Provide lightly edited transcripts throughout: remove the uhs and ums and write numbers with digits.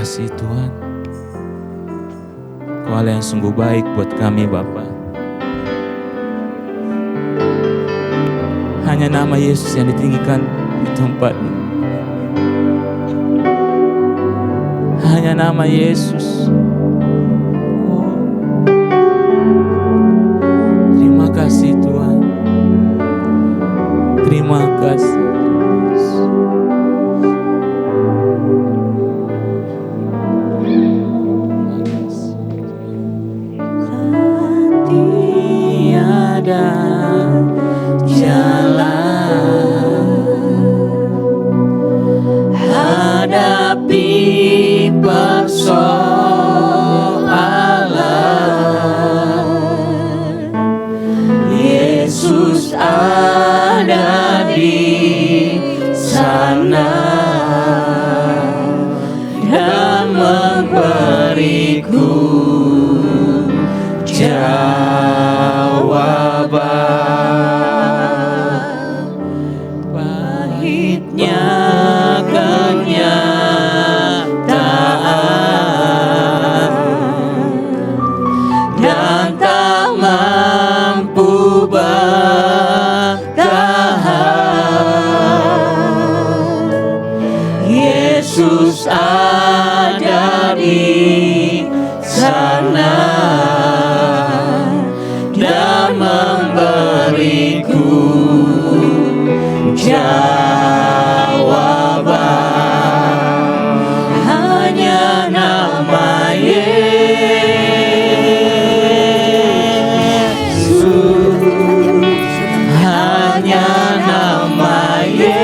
kasih Tuhan. Kau Allah yang sungguh baik buat kami Bapa. Hanya nama Yesus yang ditinggikan di tempat ini. Hanya nama Yesus. Oh. Terima kasih Tuhan. Terima kasih. Tiada jalan hadapi persoalan. Yesus ada di sana dan memberiku jawaban. Pahitnya kenyataan dan tak mampu bertahan. Yesus ada di sana dan memberiku jawaban. Hanya nama Yesus, hanya nama Yesus,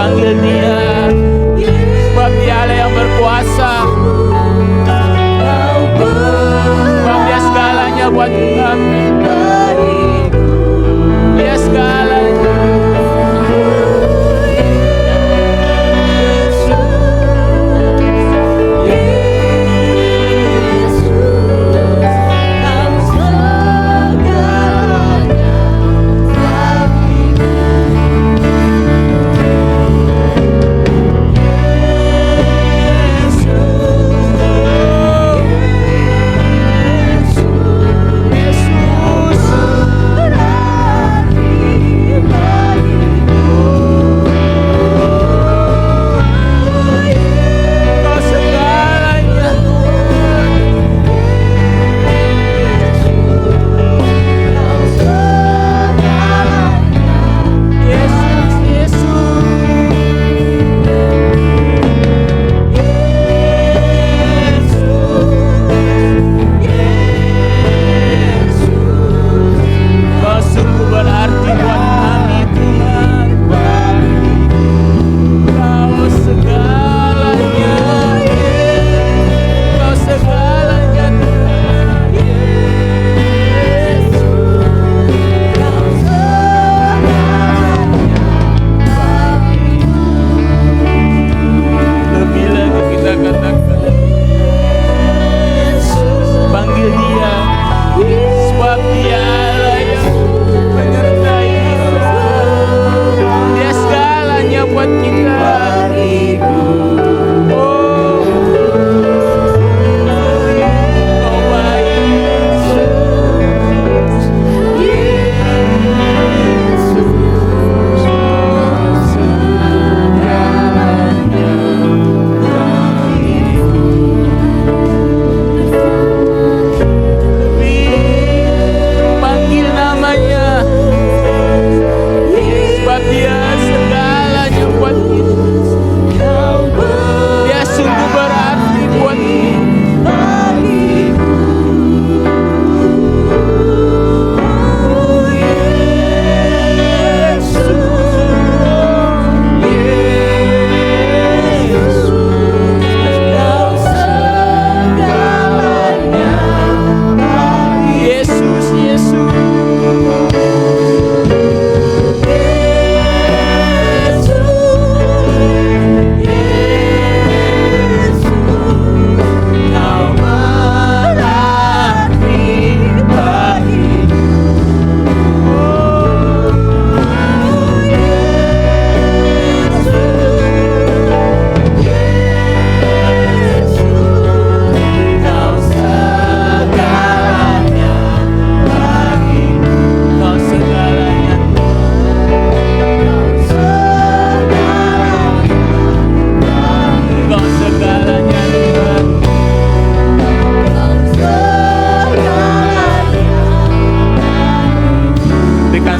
Panggil Dia, sebab Dialah yang berkuasa. Sebab Dia segalanya buat kami. Dia segalanya.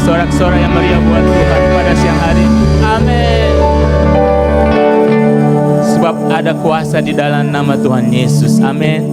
Sorak-sorai yang meriah buat Tuhan pada siang hari. Amin. Sebab ada kuasa di dalam nama Tuhan Yesus. Amin.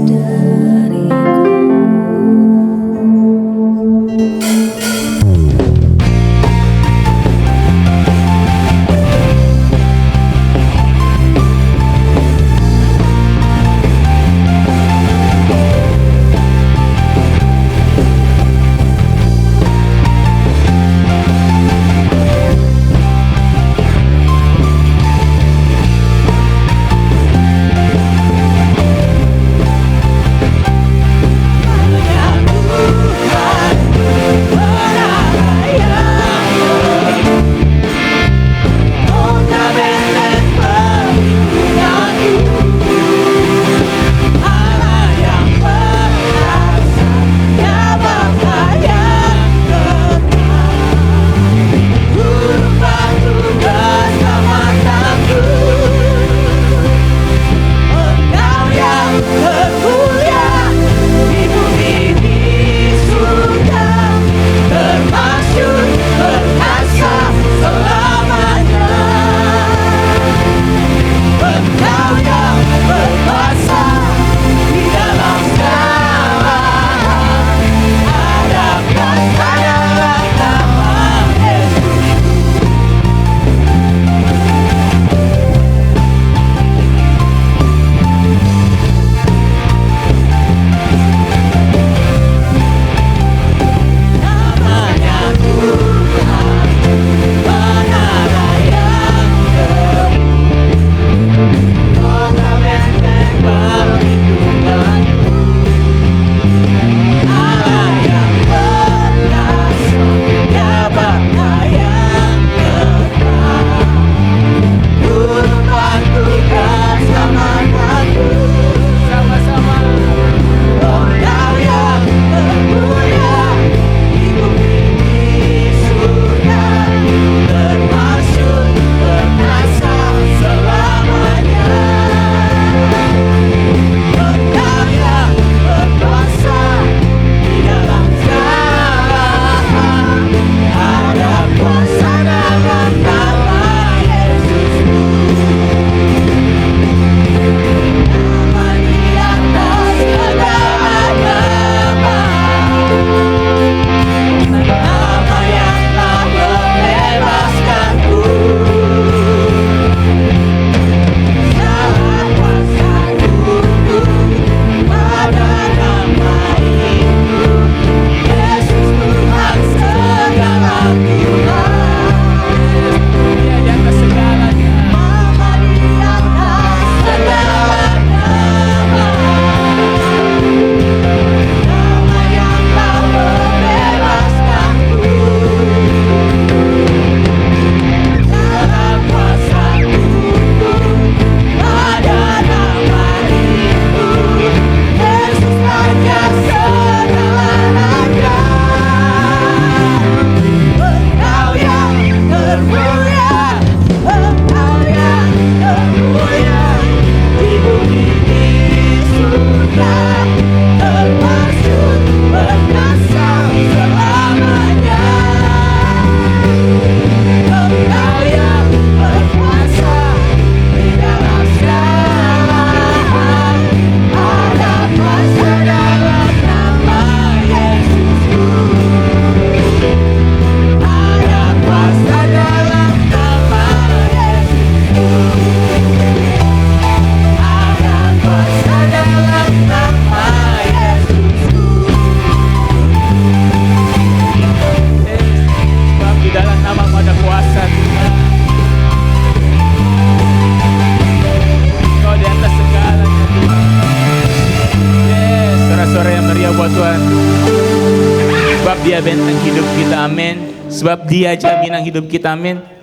Dia benteng hidup kita, amin. Sebab Dia jaminan hidup kita, amin.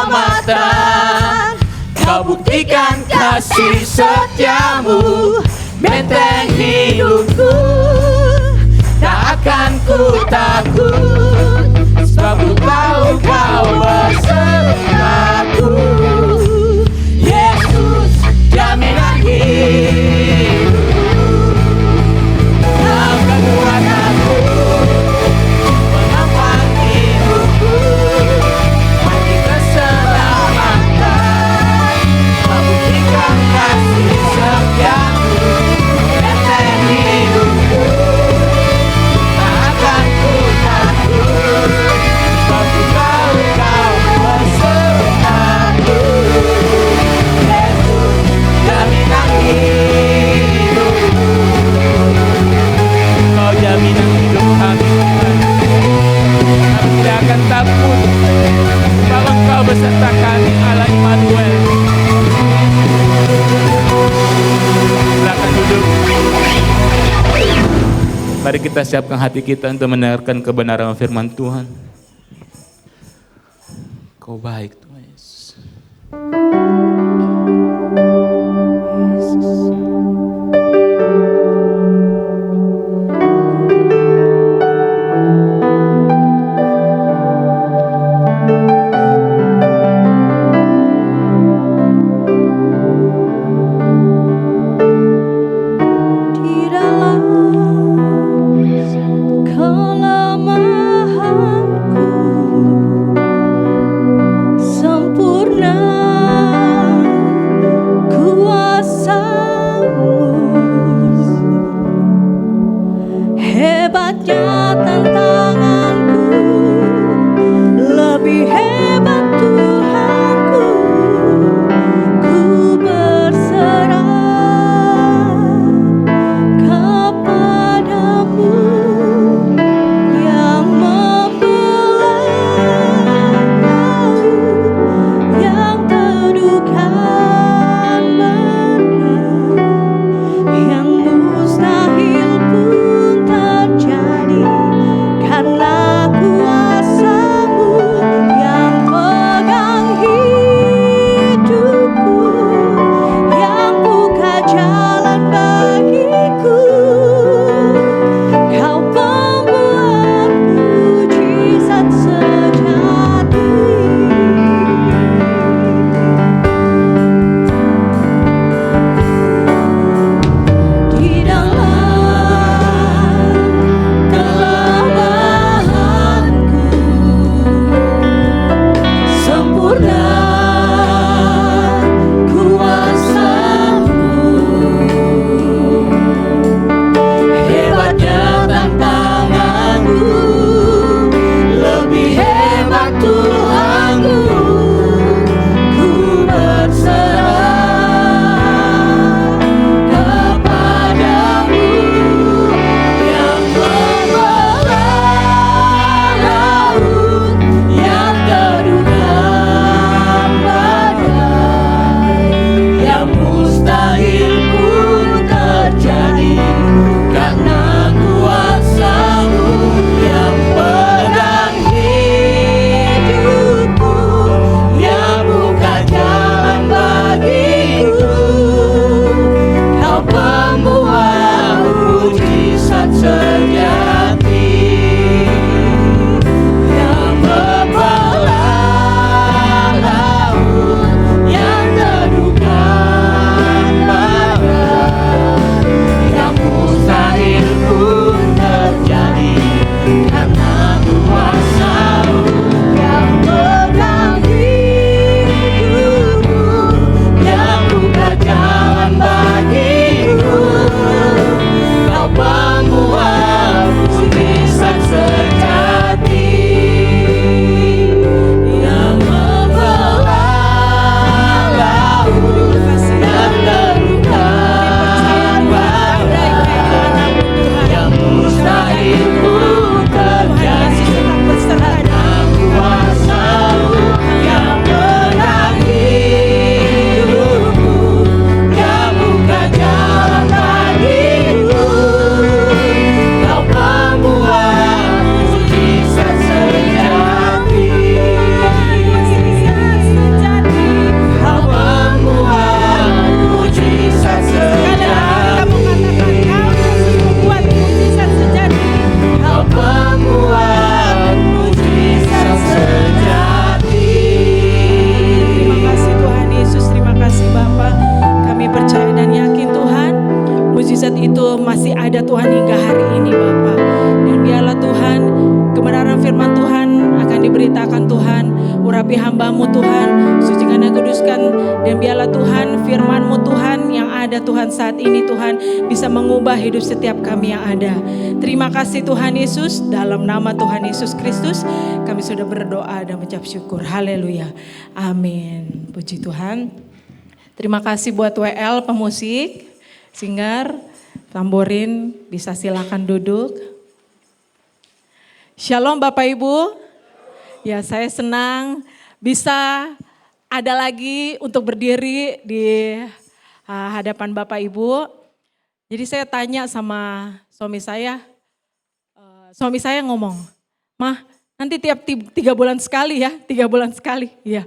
Keselamatan, kau buktikan kasih setiamu, benteng hidupku, tak akan ku takut, sebab ku tahu kau besertaku. Yesus, jaminan hidup, kau kekuatanku, penopang hidupku. Kasih setiamu, benteng hidupku, tak akan ku takut, sebab ku tahu kau besertaku. Yesus, jaminan hidupku, Kau jaminan hidup kami, Tuhan. Kami tidak akan takut, sebab Engkau beserta kami, Allah Immanuel. Silakan duduk. Mari kita siapkan hati kita untuk mendengarkan kebenaran firman Tuhan. Kau baik, Tuhan Yesus. kelemahanku, sempurna pembuat mujizat sejati, yang membelah laut yang teduhkan barat, yang mustahil pun terjadi karena kuasa-Mu yang pegang hidupku, yang buka jalan bagiku. Kau pembuat mujizat sejati, yang membelah laut yang teduhkan barat, yang mustahil pun terjadi karena kuasa-Mu yang pegang hidupku, yang buka jalan bagiku. Kau pembuat mujizat sejati, Kau pembuat mujizat sejati, Kau pembuat mujizat sejati. Terima kasih Tuhan Yesus, terima kasih Bapa. Kami percaya dan yakin Tuhan, mujizat itu masih ada Tuhan hingga hari ini Bapa. Dan biarlah Tuhan, kebenaran firman Tuhan akan diberitakan Tuhan. Urapi hamba-Mu Tuhan, sucikan dan kuduskan. Dan biarlah Tuhan, firman-Mu Tuhan yang ada Tuhan saat ini Tuhan bisa mengubah hidup setiap kami yang ada. Terima kasih Tuhan Yesus, dalam nama Tuhan Yesus Kristus kami sudah berdoa dan mengucap syukur. Haleluya. Amin. Puji Tuhan. Terima kasih buat WL pemusik, singer, tamborin, bisa silakan duduk. Shalom Bapak Ibu. Ya, saya senang bisa ada lagi untuk berdiri di hadapan Bapak Ibu. Jadi saya tanya sama suami saya ngomong, "Mah, nanti tiap 3 bulan sekali ya, 3 bulan sekali." Iya.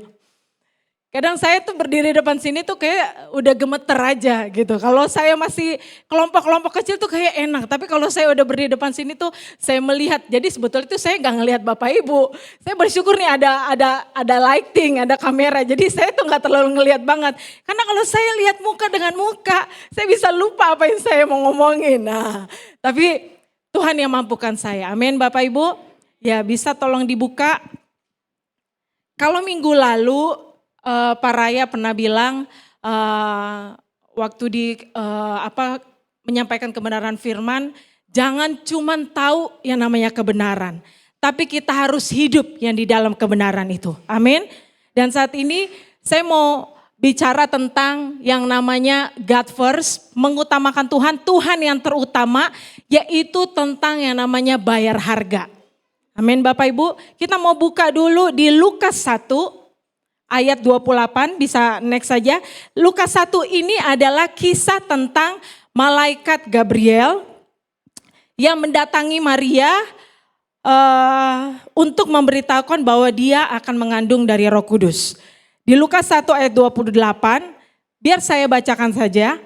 Kadang saya tuh berdiri depan sini tuh kayak udah gemeter aja gitu. Kalau saya masih kelompok-kelompok kecil tuh kayak enak. Tapi kalau saya udah berdiri depan sini tuh saya melihat. Jadi sebetulnya itu saya gak ngelihat Bapak Ibu. Saya bersyukur nih ada lighting, ada kamera. Jadi saya tuh gak terlalu ngelihat banget. Karena kalau saya lihat muka dengan muka, saya bisa lupa apa yang saya mau ngomongin. Nah, tapi Tuhan yang mampukan saya. Amin Bapak Ibu. Ya bisa tolong dibuka. Kalau minggu lalu Pak Raya pernah bilang waktu menyampaikan kebenaran firman, jangan cuman tahu yang namanya kebenaran, tapi kita harus hidup yang di dalam kebenaran itu. Amin. Dan saat ini saya mau bicara tentang yang namanya God first, mengutamakan Tuhan yang terutama, yaitu tentang yang namanya bayar harga. Amin Bapak Ibu. Kita mau buka dulu di Lukas 1. Ayat 28, bisa next saja. Lukas 1 ini adalah kisah tentang malaikat Gabriel yang mendatangi Maria untuk memberitahukan bahwa dia akan mengandung dari Roh Kudus. Di Lukas 1 ayat 28, biar saya bacakan saja.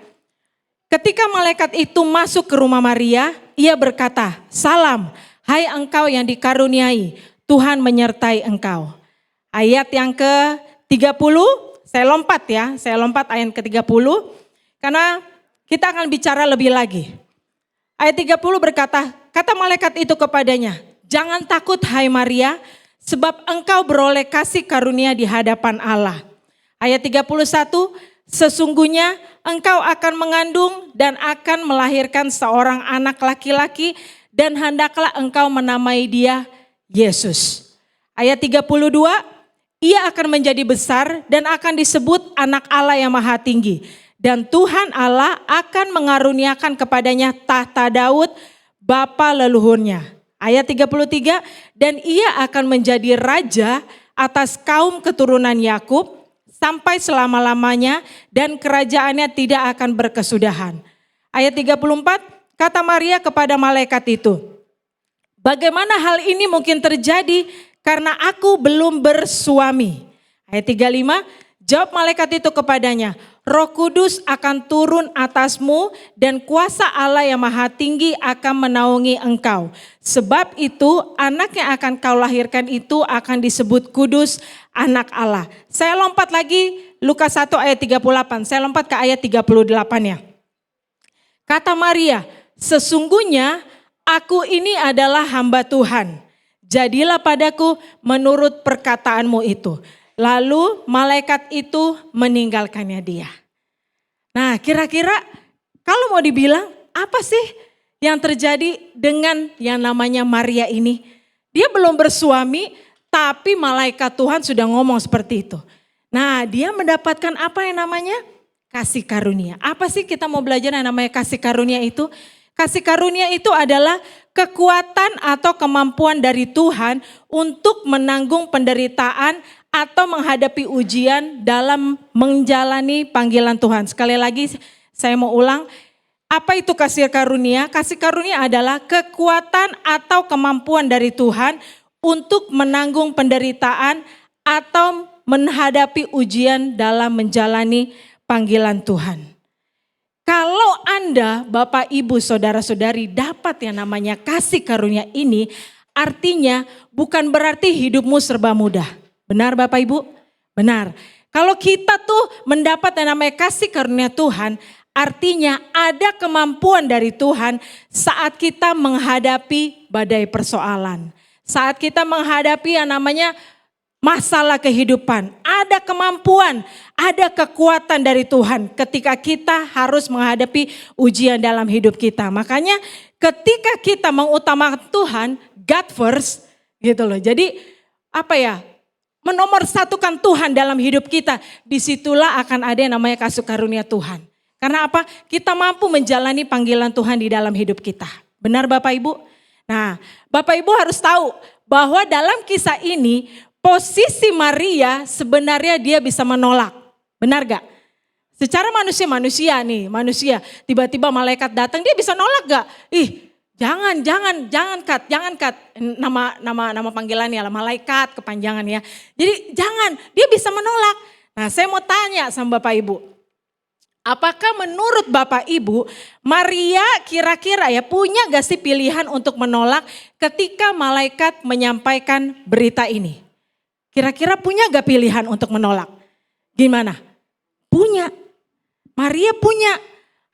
Ketika malaikat itu masuk ke rumah Maria, ia berkata, "Salam, hai engkau yang dikaruniai, Tuhan menyertai engkau." Ayat yang ke-30, saya lompat ayat ke-30, karena kita akan bicara lebih lagi. Ayat 30 berkata, kata malaikat itu kepadanya, "Jangan takut hai Maria, sebab engkau beroleh kasih karunia di hadapan Allah." Ayat 31, "Sesungguhnya engkau akan mengandung dan akan melahirkan seorang anak laki-laki, dan hendaklah engkau menamai dia Yesus." Ayat 32, "Ia akan menjadi besar dan akan disebut anak Allah yang maha tinggi. Dan Tuhan Allah akan mengaruniakan kepadanya tahta Daud, bapa leluhurnya." Ayat 33, "Dan ia akan menjadi raja atas kaum keturunan Yakub sampai selama-lamanya, dan kerajaannya tidak akan berkesudahan." Ayat 34, kata Maria kepada malaikat itu, "Bagaimana hal ini mungkin terjadi? Karena aku belum bersuami." Ayat 35, jawab malaikat itu kepadanya, Roh Kudus akan turun atasmu dan kuasa Allah yang Maha Tinggi akan menaungi engkau. Sebab itu anak yang akan kau lahirkan itu akan disebut kudus, anak Allah. Saya lompat lagi Lukas 1 ayat 38. Saya lompat ke ayat 38-nya. Kata Maria, sesungguhnya aku ini adalah hamba Tuhan. Jadilah padaku menurut perkataanmu itu. Lalu malaikat itu meninggalkannya dia. Nah, kira-kira kalau mau dibilang apa sih yang terjadi dengan yang namanya Maria ini? Dia belum bersuami, tapi malaikat Tuhan sudah ngomong seperti itu. Nah, dia mendapatkan apa yang namanya kasih karunia. Apa sih kita mau belajar yang namanya kasih karunia itu? Kasih karunia itu adalah kekuatan atau kemampuan dari Tuhan untuk menanggung penderitaan atau menghadapi ujian dalam menjalani panggilan Tuhan. Sekali lagi saya mau ulang, apa itu kasih karunia? Kasih karunia adalah kekuatan atau kemampuan dari Tuhan untuk menanggung penderitaan atau menghadapi ujian dalam menjalani panggilan Tuhan. Kalau Anda, Bapak, Ibu, Saudara-saudari dapat yang namanya kasih karunia ini, artinya bukan berarti hidupmu serba mudah. Benar Bapak Ibu? Benar. Kalau kita tuh mendapat yang namanya kasih karunia Tuhan, artinya ada kemampuan dari Tuhan saat kita menghadapi badai persoalan. Saat kita menghadapi yang namanya masalah kehidupan, ada kemampuan, ada kekuatan dari Tuhan ketika kita harus menghadapi ujian dalam hidup kita. Makanya ketika kita mengutamakan Tuhan, God first gitu loh. Jadi menomorsatukan Tuhan dalam hidup kita, disitulah akan ada yang namanya kasih karunia Tuhan. Karena apa? Kita mampu menjalani panggilan Tuhan di dalam hidup kita. Benar Bapak Ibu? Nah, Bapak Ibu harus tahu bahwa dalam kisah ini, posisi Maria sebenarnya dia bisa menolak. Benar gak? Secara manusia nih, tiba-tiba malaikat datang, dia bisa nolak gak? Jangan cut. Nama panggilannya lah, malaikat kepanjangan ya. Jadi jangan, dia bisa menolak. Nah, saya mau tanya sama Bapak Ibu. Apakah menurut Bapak Ibu, Maria kira-kira ya punya gak sih pilihan untuk menolak ketika malaikat menyampaikan berita ini? Kira-kira punya gak pilihan untuk menolak? Gimana? Punya. Maria punya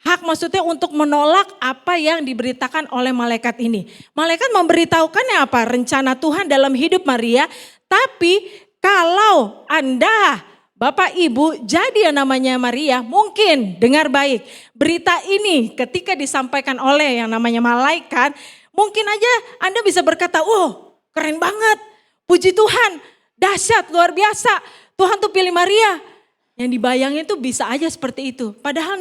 hak, maksudnya untuk menolak apa yang diberitakan oleh malaikat ini. Malaikat memberitahukannya apa? Rencana Tuhan dalam hidup Maria. Tapi kalau Anda, Bapak Ibu, jadi yang namanya Maria, mungkin dengar baik. Berita ini ketika disampaikan oleh yang namanya malaikat, mungkin aja Anda bisa berkata, keren banget, puji Tuhan. Dahsyat, luar biasa. Tuhan tuh pilih Maria. Yang dibayangin tuh bisa aja seperti itu. Padahal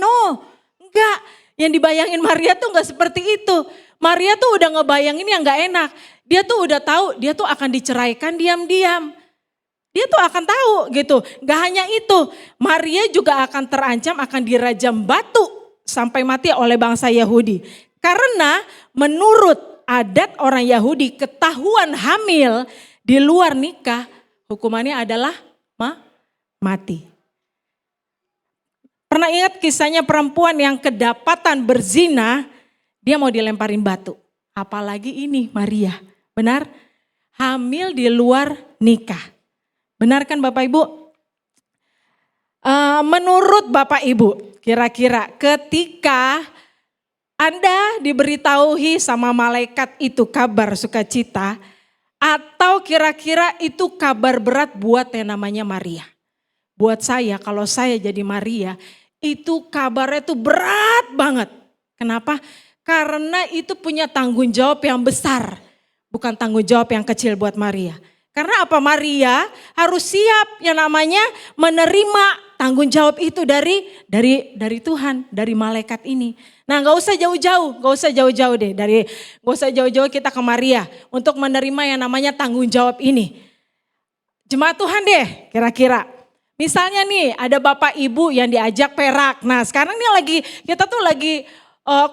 enggak. Yang dibayangin Maria tuh enggak seperti itu. Maria tuh udah ngebayangin yang enggak enak. Dia tuh udah tahu, dia tuh akan diceraikan diam-diam. Dia tuh akan tahu gitu. Enggak hanya itu, Maria juga akan terancam, akan dirajam batu sampai mati oleh bangsa Yahudi. Karena menurut adat orang Yahudi, ketahuan hamil di luar nikah, hukumannya adalah mati. Pernah ingat kisahnya perempuan yang kedapatan berzina, dia mau dilemparin batu. Apalagi ini Maria, benar? Hamil di luar nikah. Benar kan Bapak Ibu? Menurut Bapak Ibu, kira-kira ketika Anda diberitahui sama malaikat itu kabar sukacita, atau kira-kira itu kabar berat buat yang namanya Maria. Buat saya, kalau saya jadi Maria, itu kabarnya tuh berat banget. Kenapa? Karena itu punya tanggung jawab yang besar. Bukan tanggung jawab yang kecil buat Maria. Karena apa? Maria harus siap yang namanya menerima tanggung jawab itu dari Tuhan, dari malaikat ini. Nah, gak usah jauh-jauh deh. Gak usah jauh-jauh kita ke Maria untuk menerima yang namanya tanggung jawab ini. Jemaat Tuhan deh, kira-kira. Misalnya nih, ada Bapak Ibu yang diajak Perak. Nah, sekarang nih kita tuh lagi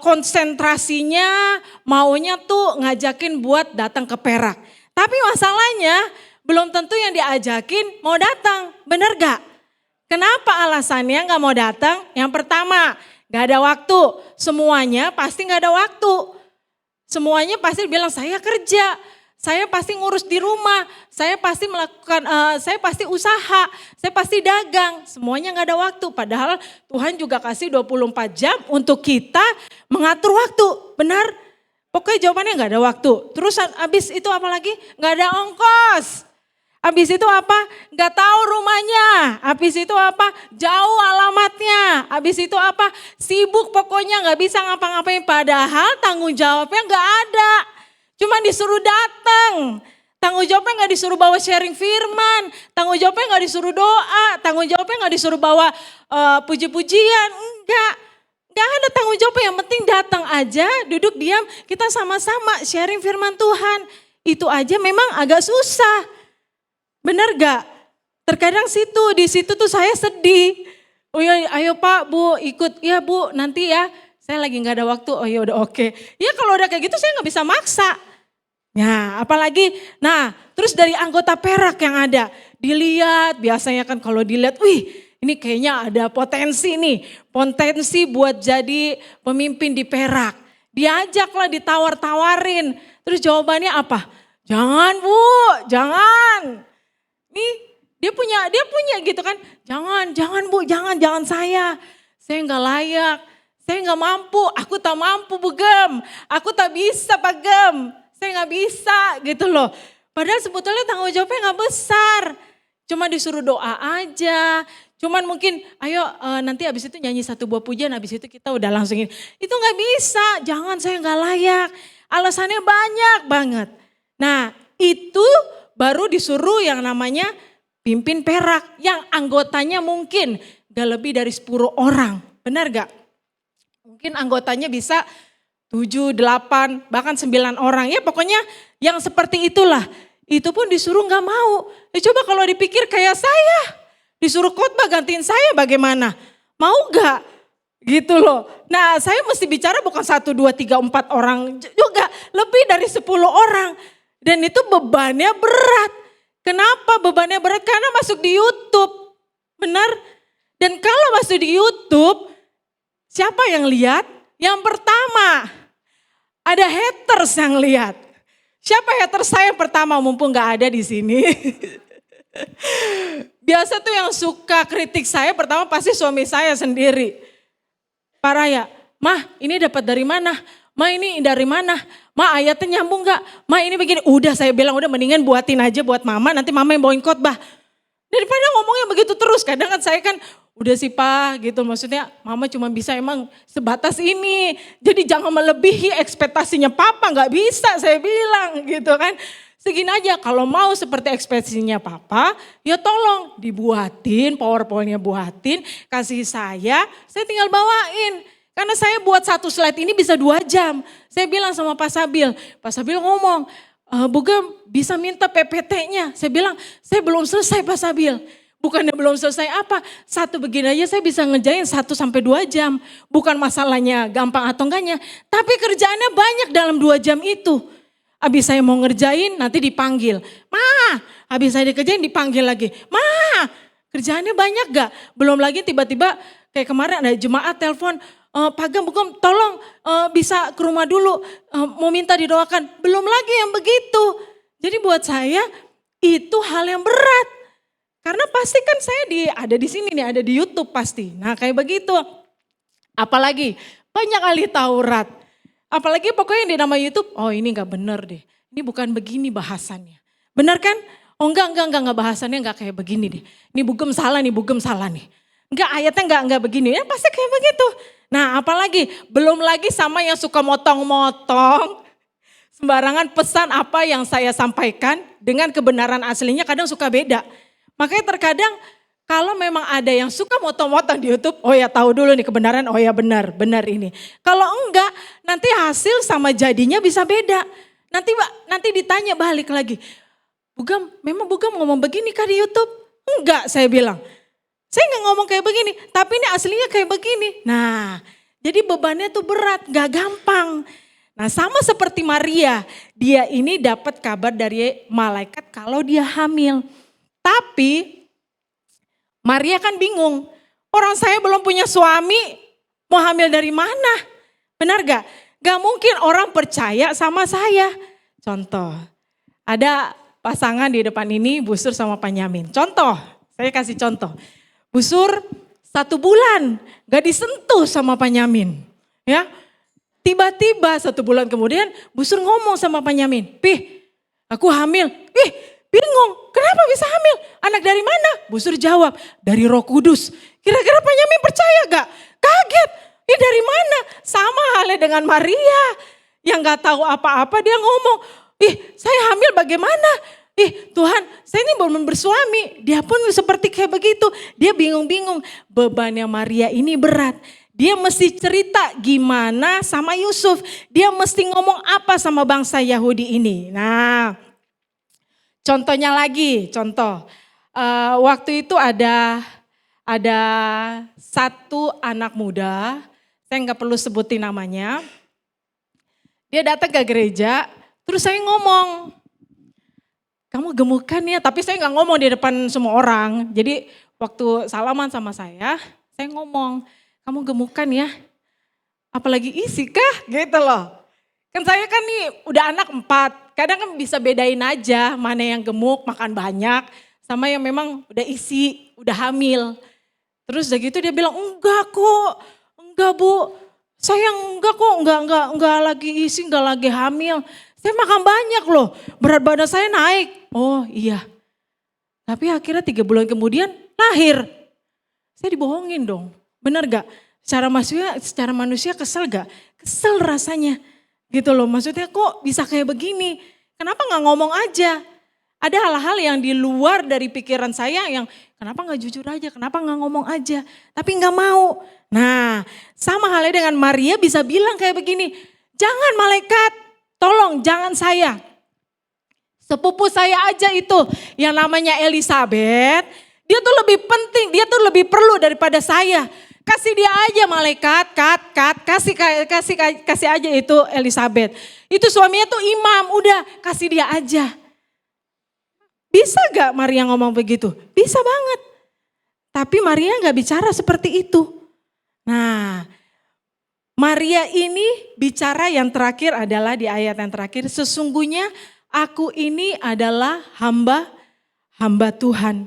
konsentrasinya maunya tuh ngajakin buat datang ke Perak. Tapi masalahnya belum tentu yang diajakin mau datang, bener gak? Kenapa alasannya nggak mau datang? Yang pertama, nggak ada waktu. Semuanya pasti nggak ada waktu. Semuanya pasti bilang saya kerja, saya pasti ngurus di rumah, saya pasti melakukan, saya pasti usaha, saya pasti dagang. Semuanya nggak ada waktu. Padahal Tuhan juga kasih 24 jam untuk kita mengatur waktu. Benar? Pokoknya jawabannya nggak ada waktu. Terus abis itu apa lagi? Nggak ada ongkos. Habis itu apa? Gak tahu rumahnya. Habis itu apa? Jauh alamatnya. Habis itu apa? Sibuk pokoknya gak bisa ngapa-ngapain. Padahal tanggung jawabnya gak ada. Cuma disuruh datang. Tanggung jawabnya gak disuruh bawa sharing firman. Tanggung jawabnya gak disuruh doa. Tanggung jawabnya gak disuruh bawa puji-pujian. Enggak. Gak ada tanggung jawabnya. Yang penting datang aja, duduk diam. Kita sama-sama sharing firman Tuhan. Itu aja memang agak susah. Benar gak? Terkadang di situ tuh saya sedih. Oh ya, ayo Pak, Bu, ikut. Ya Bu, nanti ya. Saya lagi gak ada waktu. Oh ya udah oke. Ya kalau udah kayak gitu saya gak bisa maksa. Ya apalagi, nah terus dari anggota Perak yang ada. Dilihat, biasanya kan kalau dilihat, wih ini kayaknya ada potensi nih. Potensi buat jadi pemimpin di Perak. Diajaklah, ditawar-tawarin. Terus jawabannya apa? Jangan Bu, jangan. Nih dia punya gitu kan, jangan Bu, jangan saya nggak layak, saya nggak mampu, aku tak mampu Bu Gem, aku tak bisa Pak Gem, saya nggak bisa gitu loh. Padahal sebetulnya tanggung jawabnya nggak besar, cuma disuruh doa aja, cuman mungkin ayo nanti abis itu nyanyi 1 buah pujian, abis itu kita udah langsung ini. Itu nggak bisa, jangan saya nggak layak, alasannya banyak banget. Nah itu baru disuruh yang namanya pimpin Perak yang anggotanya mungkin gak lebih dari 10 orang. Benar gak? Mungkin anggotanya bisa 7, 8, bahkan 9 orang. Ya pokoknya yang seperti itulah. Itu pun disuruh gak mau. Ya coba kalau dipikir kayak saya. Disuruh khotbah gantiin saya bagaimana? Mau gak? Gitu loh. Nah saya mesti bicara bukan 1, 2, 3, 4 orang. Juga lebih dari 10 orang. Dan itu bebannya berat. Kenapa bebannya berat? Karena masuk di YouTube. Benar? Dan kalau masuk di YouTube, siapa yang lihat? Yang pertama, ada haters yang lihat. Siapa haters saya yang pertama mumpung gak ada di sini? Biasa tuh yang suka kritik saya pertama pasti suami saya sendiri. Pak Raya, Mah ini dapat dari mana? Ma ini dari mana? Ma ayatnya nyambung gak? Ma ini begini. Udah saya bilang udah mendingan buatin aja buat mama. Nanti mama yang bawain khotbah. Daripada ngomongnya begitu terus. Kadang kan saya kan udah sih Pak gitu. Maksudnya mama cuma bisa emang sebatas ini. Jadi jangan melebihi ekspektasinya papa. Gak bisa saya bilang gitu kan. Segini aja kalau mau seperti ekspektasinya papa. Ya tolong dibuatin, powerpointnya buatin. Kasih saya tinggal bawain. Karena saya buat 1 slide ini bisa 2 jam. Saya bilang sama Pak Sabil ngomong, Bu Gem bisa minta PPT-nya. Saya bilang, saya belum selesai Pak Sabil. Bukannya belum selesai apa, 1 begini aja saya bisa ngerjain 1 sampai 2 jam. Bukan masalahnya gampang atau enggaknya, tapi kerjaannya banyak dalam 2 jam itu. Habis saya mau ngerjain nanti dipanggil, Ma, habis saya dikerjain dipanggil lagi, Ma, kerjaannya banyak gak? Belum lagi tiba-tiba kayak kemarin ada jemaat telepon, Pak Gem, Bu Gem tolong bisa ke rumah dulu, mau minta didoakan. Belum lagi yang begitu. Jadi buat saya itu hal yang berat. Karena pasti kan saya ada di sini nih, ada di YouTube pasti. Nah kayak begitu. Apalagi banyak ahli Taurat. Apalagi pokoknya yang di nama YouTube, oh ini gak bener deh. Ini bukan begini bahasannya. Benar kan? Oh enggak bahasannya enggak kayak begini deh. Ini Bu Gem salah nih, Bu Gem salah nih. Enggak ayatnya enggak begini. Ya pasti kayak begitu. Nah apalagi belum lagi sama yang suka motong-motong. Sembarangan pesan apa yang saya sampaikan dengan kebenaran aslinya kadang suka beda. Makanya terkadang kalau memang ada yang suka motong-motong di YouTube, oh ya tahu dulu nih kebenaran, oh ya benar ini. Kalau enggak nanti hasil sama jadinya bisa beda. Nanti ditanya balik lagi, Bu Gem, memang Bu Gem ngomong begini kah di YouTube? Enggak saya bilang. Saya nggak ngomong kayak begini, tapi ini aslinya kayak begini. Nah, jadi bebannya tuh berat, gak gampang. Nah sama seperti Maria, dia ini dapat kabar dari malaikat kalau dia hamil. Tapi Maria kan bingung. Orang saya belum punya suami, mau hamil dari mana? Benar gak? Gak mungkin orang percaya sama saya. Contoh, ada pasangan di depan ini, Bu Sur sama Pak Nyamin. Contoh, saya kasih contoh. Bu Sur 1 bulan gak disentuh sama Pak Nyamin. Ya, tiba-tiba 1 bulan kemudian Bu Sur ngomong sama Pak Nyamin, "Pih, aku hamil." "Ih, bingung, kenapa bisa hamil? Anak dari mana?" Bu Sur jawab, "Dari Roh Kudus." Kira-kira Pak Nyamin percaya gak? Kaget. Ini dari mana? Sama halnya dengan Maria yang gak tahu apa-apa, dia ngomong, "Ih, saya hamil bagaimana? Ih, Tuhan, saya ini belum bersuami." Dia pun seperti kayak begitu. Dia bingung-bingung. Bebannya Maria ini berat. Dia mesti cerita gimana sama Yusuf. Dia mesti ngomong apa sama bangsa Yahudi ini. Nah, contohnya lagi, waktu itu ada 1 anak muda, saya nggak perlu sebutin namanya. Dia datang ke gereja, terus saya ngomong, "Kamu gemukan ya," tapi saya nggak ngomong di depan semua orang. Jadi waktu salaman sama saya ngomong, "Kamu gemukan ya, apalagi isi kah?" Gitu loh. Kan saya kan nih udah anak 4, kadang kan bisa bedain aja mana yang gemuk makan banyak, sama yang memang udah isi, udah hamil. Terus udah gitu dia bilang, "Enggak kok, enggak Bu, saya enggak kok, enggak lagi isi, enggak lagi hamil. Saya makan banyak loh, berat badan saya naik." "Oh iya." Tapi akhirnya 3 bulan kemudian lahir. Saya dibohongin dong, bener gak? Secara manusia kesel gak? Kesel rasanya gitu loh, maksudnya kok bisa kayak begini? Kenapa gak ngomong aja? Ada hal-hal yang di luar dari pikiran saya yang kenapa gak jujur aja, kenapa gak ngomong aja, tapi gak mau. Nah, sama halnya dengan Maria bisa bilang kayak begini, "Jangan malaikat, tolong jangan saya. Sepupu saya aja itu yang namanya Elisabeth, dia tuh lebih penting, dia tuh lebih perlu daripada saya. Kasih dia aja malaikat, kasih aja itu Elisabeth. Itu suaminya tuh imam, udah kasih dia aja." Bisa gak Maria ngomong begitu? Bisa banget. Tapi Maria gak bicara seperti itu. Nah, Maria ini bicara yang terakhir adalah di ayat yang terakhir, "Sesungguhnya aku ini adalah hamba Tuhan.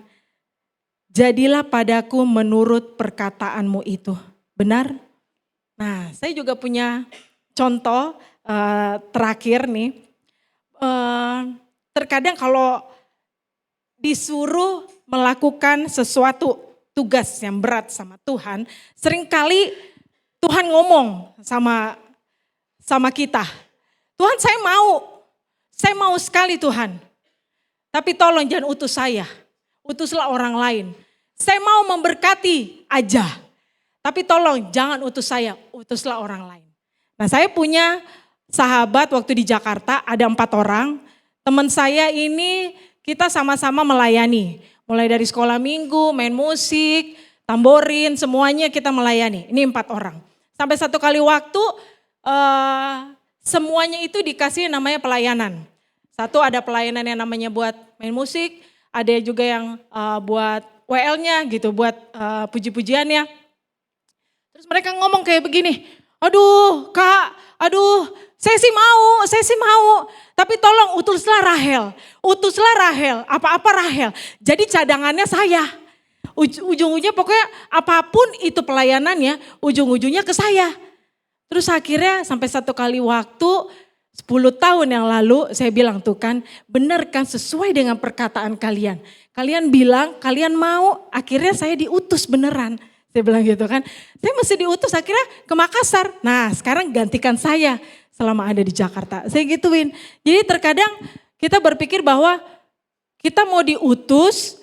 Jadilah padaku menurut perkataanmu itu." Benar? Nah, saya juga punya contoh terakhir nih. Terkadang kalau disuruh melakukan sesuatu tugas yang berat sama Tuhan, seringkali Tuhan ngomong sama kita, "Tuhan, saya mau sekali Tuhan. Tapi tolong jangan utus saya, utuslah orang lain. Saya mau memberkati aja, tapi tolong jangan utus saya, utuslah orang lain." Nah, saya punya sahabat waktu di Jakarta, ada 4 orang. Teman saya ini kita sama-sama melayani. Mulai dari sekolah minggu, main musik, tamborin, semuanya kita melayani. Ini 4 orang. Sampai satu kali waktu semuanya itu dikasih namanya pelayanan. Satu ada pelayanan yang namanya buat main musik, ada juga yang buat WL-nya gitu, buat puji-pujiannya. Terus mereka ngomong kayak begini, "Aduh Kak, saya sih mau, tapi tolong utuslah Rahel, apa-apa Rahel. Jadi cadangannya saya." Ujung-ujungnya pokoknya apapun itu pelayanannya, ujung-ujungnya ke saya. Terus akhirnya sampai satu kali waktu 10 tahun yang lalu saya bilang, "Tuh kan benar kan sesuai dengan perkataan kalian. Kalian bilang kalian mau, akhirnya saya diutus beneran." Saya bilang gitu kan, saya mesti diutus akhirnya ke Makassar. Nah sekarang gantikan saya selama ada di Jakarta. Saya gituin. Jadi terkadang kita berpikir bahwa kita mau diutus,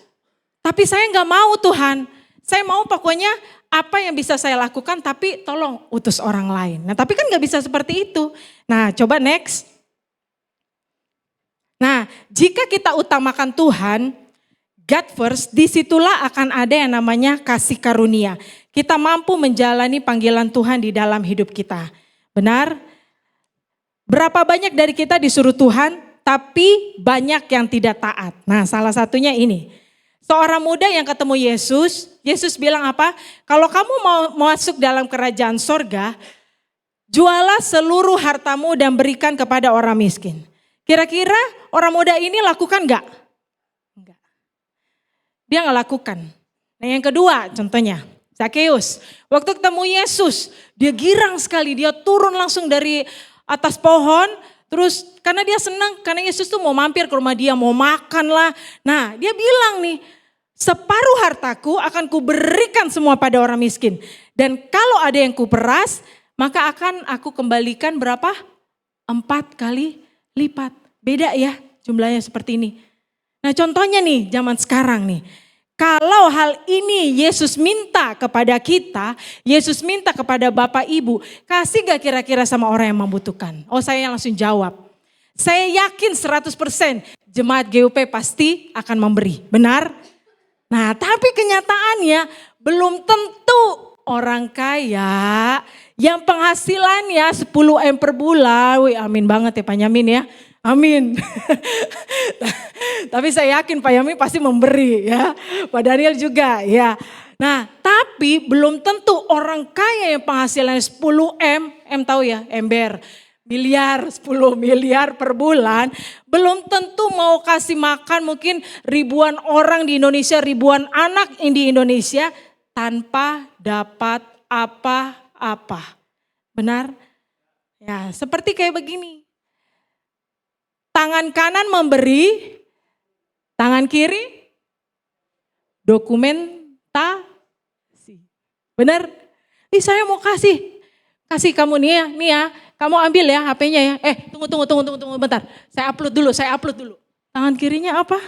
tapi saya gak mau Tuhan. Saya mau pokoknya apa yang bisa saya lakukan tapi tolong utus orang lain. Nah tapi kan gak bisa seperti itu. Nah coba next. Nah jika kita utamakan Tuhan, God first, disitulah akan ada yang namanya kasih karunia. Kita mampu menjalani panggilan Tuhan di dalam hidup kita. Benar? Berapa banyak dari kita disuruh Tuhan, tapi banyak yang tidak taat. Nah salah satunya ini. Seorang muda yang ketemu Yesus, Yesus bilang apa? Kalau kamu mau masuk dalam kerajaan sorga, jualah seluruh hartamu dan berikan kepada orang miskin. Kira-kira orang muda ini lakukan enggak? Enggak. Dia enggak lakukan. Nah yang kedua contohnya, Zakheus. Waktu ketemu Yesus, dia girang sekali, dia turun langsung dari atas pohon. Terus karena dia senang, karena Yesus tuh mau mampir ke rumah dia, mau makan lah. Nah dia bilang nih, separuh hartaku akan kuberikan semua pada orang miskin. Dan kalau ada yang kuperas, maka akan aku kembalikan berapa? 4 kali lipat. Beda ya jumlahnya seperti ini. Nah contohnya nih zaman sekarang nih. Kalau hal ini Yesus minta kepada kita, Yesus minta kepada Bapak Ibu, kasih gak kira-kira sama orang yang membutuhkan? Oh saya langsung jawab. Saya yakin 100% jemaat GUP pasti akan memberi, benar? Nah tapi kenyataannya belum tentu orang kaya yang penghasilannya 10M per bulan. Wih amin banget ya Pak Yamin ya. Amin. Tapi saya yakin Pak Yamin pasti memberi ya. Pak Daniel juga ya. Nah tapi belum tentu orang kaya yang penghasilannya 10M, tahu ya ember, miliar, 10 miliar per bulan. Belum tentu mau kasih makan mungkin ribuan orang di Indonesia, ribuan anak di Indonesia tanpa dapat apa-apa. Benar? Ya seperti kayak begini. Tangan kanan memberi, tangan kiri dokumentasi. Benar? Saya mau kasih kamu nih ya, kamu ambil ya HP-nya ya. Tunggu bentar. Saya upload dulu. Tangan kirinya apa?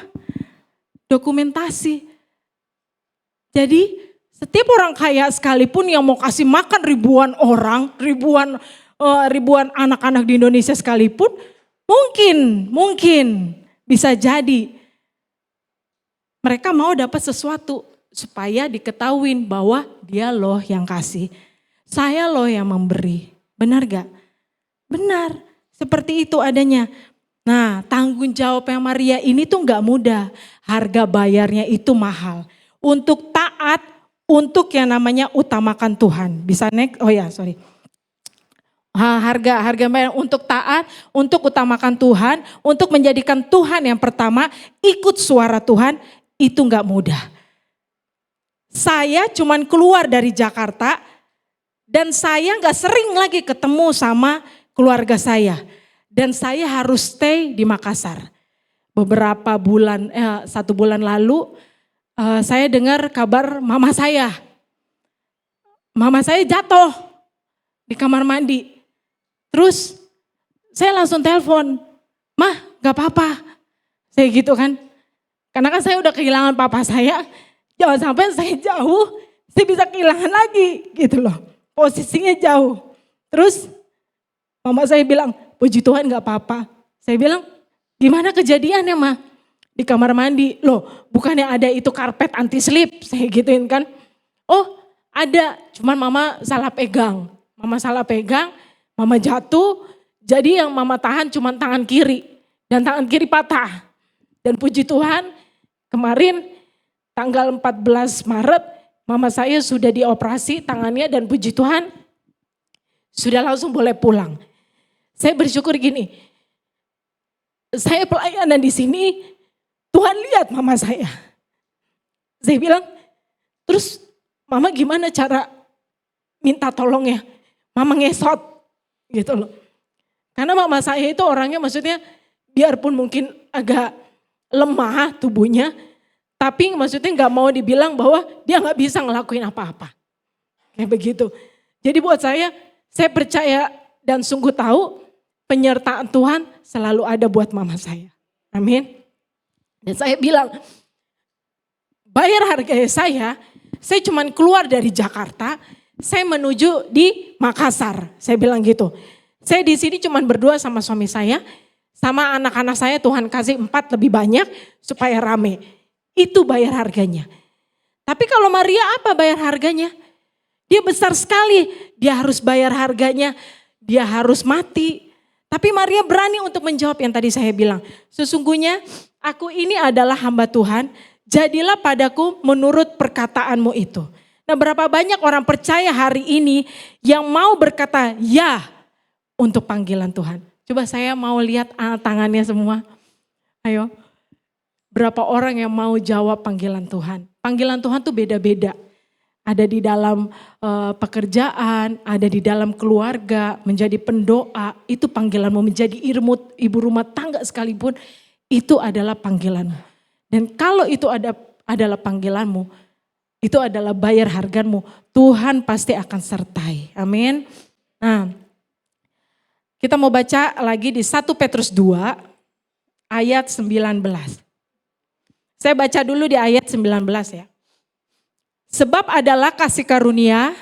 Dokumentasi. Jadi setiap orang kaya sekalipun yang mau kasih makan ribuan orang, ribuan anak-anak di Indonesia sekalipun, mungkin bisa jadi mereka mau dapat sesuatu supaya diketahuin bahwa dia loh yang kasih, saya loh yang memberi. Benar gak? Benar, seperti itu adanya. Nah tanggung jawabnya Maria ini tuh gak mudah, harga bayarnya itu mahal. Untuk taat, untuk yang namanya utamakan Tuhan. Bisa next, harga bayar untuk taat, untuk utamakan Tuhan, untuk menjadikan Tuhan yang pertama, ikut suara Tuhan, itu gak mudah. Saya cuman keluar dari Jakarta dan saya gak sering lagi ketemu sama keluarga saya. Dan saya harus stay di Makassar. Beberapa bulan, 1 bulan lalu saya dengar kabar mama saya. Mama saya jatuh di kamar mandi. Terus saya langsung telepon, "Mah gak apa-apa." Saya gitu kan. Karena kan saya udah kehilangan papa saya. Jangan sampai saya jauh, saya bisa kehilangan lagi gitu loh. Posisinya jauh. Terus mama saya bilang, "Puji Tuhan gak apa-apa." Saya bilang, "Gimana kejadiannya Mah?" Di kamar mandi. "Loh bukannya ada itu karpet anti slip?" Saya gituin kan. "Oh ada, cuman mama salah pegang." Mama jatuh, jadi yang mama tahan cuma tangan kiri. Dan tangan kiri patah. Dan puji Tuhan kemarin tanggal 14 Maret mama saya sudah dioperasi tangannya dan puji Tuhan sudah langsung boleh pulang. Saya bersyukur gini, saya pelayanan di sini, Tuhan lihat mama saya. Saya bilang, terus mama gimana cara minta tolongnya? Mama ngesot. Gitu loh. Karena mama saya itu orangnya maksudnya biarpun mungkin agak lemah tubuhnya, tapi maksudnya gak mau dibilang bahwa dia gak bisa ngelakuin apa-apa. Kayak begitu. Jadi buat saya percaya dan sungguh tahu penyertaan Tuhan selalu ada buat mama saya. Amin. Dan saya bilang, bayar harga saya cuman keluar dari Jakarta, saya menuju di Makassar, saya bilang gitu. Saya di sini cuma berdua sama suami saya, sama anak-anak saya Tuhan kasih 4 lebih banyak supaya rame. Itu bayar harganya. Tapi kalau Maria apa bayar harganya? Dia besar sekali, dia harus bayar harganya, dia harus mati. Tapi Maria berani untuk menjawab yang tadi saya bilang. Sesungguhnya aku ini adalah hamba Tuhan, jadilah padaku menurut perkataanmu itu. Nah, berapa banyak orang percaya hari ini yang mau berkata ya untuk panggilan Tuhan. Coba saya mau lihat tangannya semua. Ayo. Berapa orang yang mau jawab panggilan Tuhan? Panggilan Tuhan tuh beda-beda. Ada di dalam pekerjaan, ada di dalam keluarga, menjadi pendoa, itu panggilanmu. Menjadi ibu rumah tangga sekalipun, itu adalah panggilanmu. Dan kalau itu adalah panggilanmu, itu adalah bayar hargamu, Tuhan pasti akan sertai. Amin. Nah, kita mau baca lagi di 1 Petrus 2 ayat 19. Saya baca dulu di ayat 19 ya. Sebab adalah kasih karunia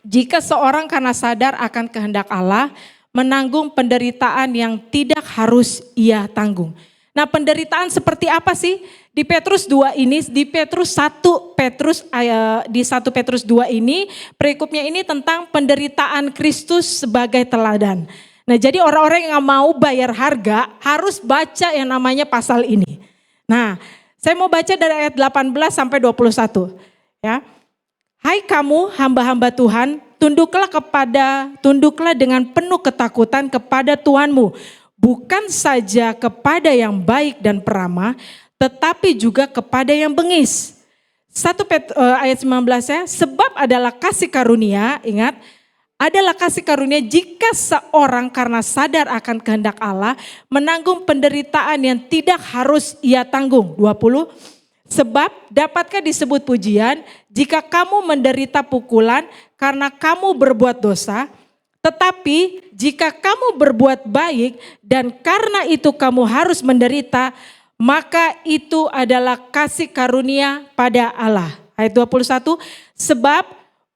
jika seorang karena sadar akan kehendak Allah menanggung penderitaan yang tidak harus ia tanggung. Nah, penderitaan seperti apa sih? Di Petrus 2 ini, di Petrus 1 Petrus 2 ini, perikopnya ini tentang penderitaan Kristus sebagai teladan. Nah, jadi orang-orang yang mau bayar harga harus baca yang namanya pasal ini. Nah, saya mau baca dari ayat 18 sampai 21. Ya. Hai kamu hamba-hamba Tuhan, tunduklah dengan penuh ketakutan kepada Tuhanmu. Bukan saja kepada yang baik dan peramah, tetapi juga kepada yang bengis. Ayat 19 ya, sebab adalah kasih karunia, ingat, adalah kasih karunia jika seorang karena sadar akan kehendak Allah menanggung penderitaan yang tidak harus ia tanggung. 20. Sebab dapatkah disebut pujian jika kamu menderita pukulan karena kamu berbuat dosa, tetapi jika kamu berbuat baik dan karena itu kamu harus menderita, maka itu adalah kasih karunia pada Allah. Ayat 21, sebab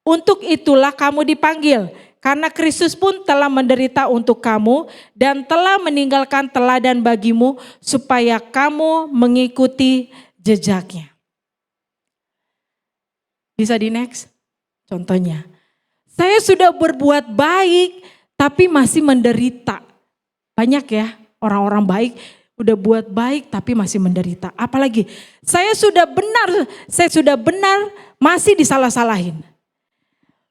untuk itulah kamu dipanggil, karena Kristus pun telah menderita untuk kamu dan telah meninggalkan teladan bagimu supaya kamu mengikuti jejaknya. Bisa di next? Contohnya, saya sudah berbuat baik tapi masih menderita. Banyak ya orang-orang baik udah buat baik tapi masih menderita. Apalagi saya sudah benar masih disalah-salahin.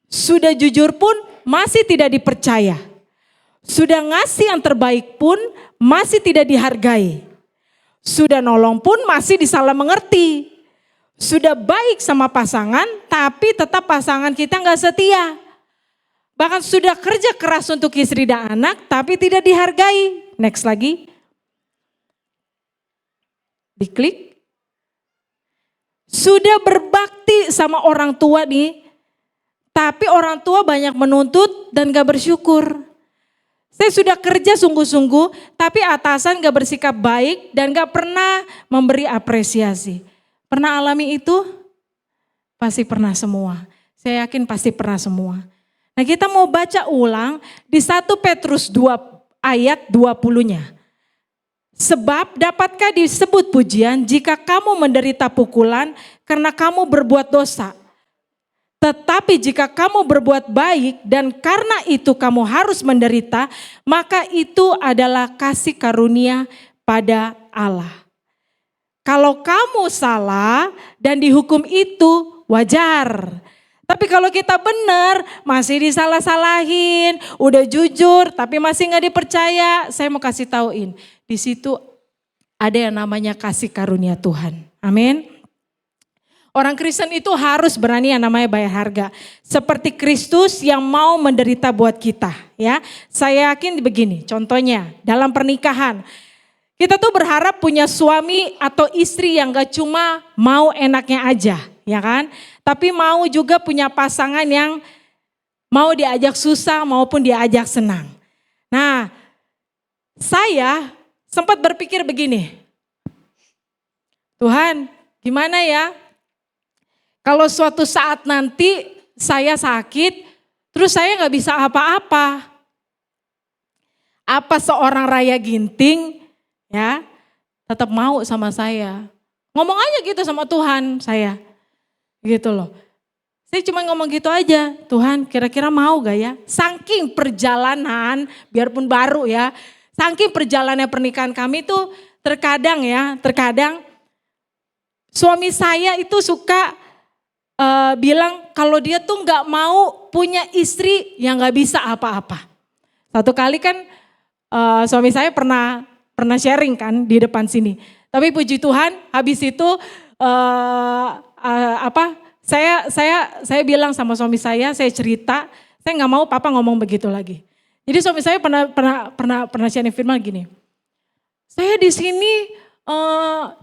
Sudah jujur pun masih tidak dipercaya. Sudah ngasih yang terbaik pun masih tidak dihargai. Sudah nolong pun masih disalah mengerti. Sudah baik sama pasangan tapi tetap pasangan kita gak setia. Bahkan sudah kerja keras untuk istri dan anak tapi tidak dihargai. Next lagi. Diklik. Sudah berbakti sama orang tua nih. Tapi orang tua banyak menuntut dan gak bersyukur. Saya sudah kerja sungguh-sungguh, tapi atasan gak bersikap baik dan gak pernah memberi apresiasi. Pernah alami itu? Pasti pernah semua. Saya yakin pasti pernah semua. Nah, kita mau baca ulang di 1 Petrus 2 ayat 20-nya. Sebab dapatkah disebut pujian jika kamu menderita pukulan karena kamu berbuat dosa? Tetapi jika kamu berbuat baik dan karena itu kamu harus menderita, maka itu adalah kasih karunia pada Allah. Kalau kamu salah dan dihukum itu wajar. Tapi kalau kita benar masih disalah-salahin, udah jujur tapi masih gak dipercaya, saya mau kasih tauin. Di situ ada yang namanya kasih karunia Tuhan. Amin. Orang Kristen itu harus berani yang namanya bayar harga. Seperti Kristus yang mau menderita buat kita. Ya, saya yakin begini, contohnya dalam pernikahan. Kita tuh berharap punya suami atau istri yang gak cuma mau enaknya aja, ya kan? Tapi mau juga punya pasangan yang mau diajak susah maupun diajak senang. Nah, saya sempat berpikir begini. Tuhan, gimana ya? Kalau suatu saat nanti saya sakit, terus saya gak bisa apa-apa. Apa seorang Raya Ginting ya tetap mau sama saya? Ngomong aja gitu sama Tuhan saya. Gitu loh. Saya cuma ngomong gitu aja. Tuhan kira-kira mau gak ya? Saking perjalanan, biarpun baru ya. Saking perjalanan pernikahan kami tuh terkadang suami saya itu suka bilang kalau dia tuh nggak mau punya istri yang nggak bisa apa-apa. Satu kali kan suami saya pernah sharing kan di depan sini. Tapi puji Tuhan, habis itu saya bilang sama suami saya cerita, saya nggak mau papa ngomong begitu lagi. Jadi suami saya pernah sharing firman gini. Saya di sini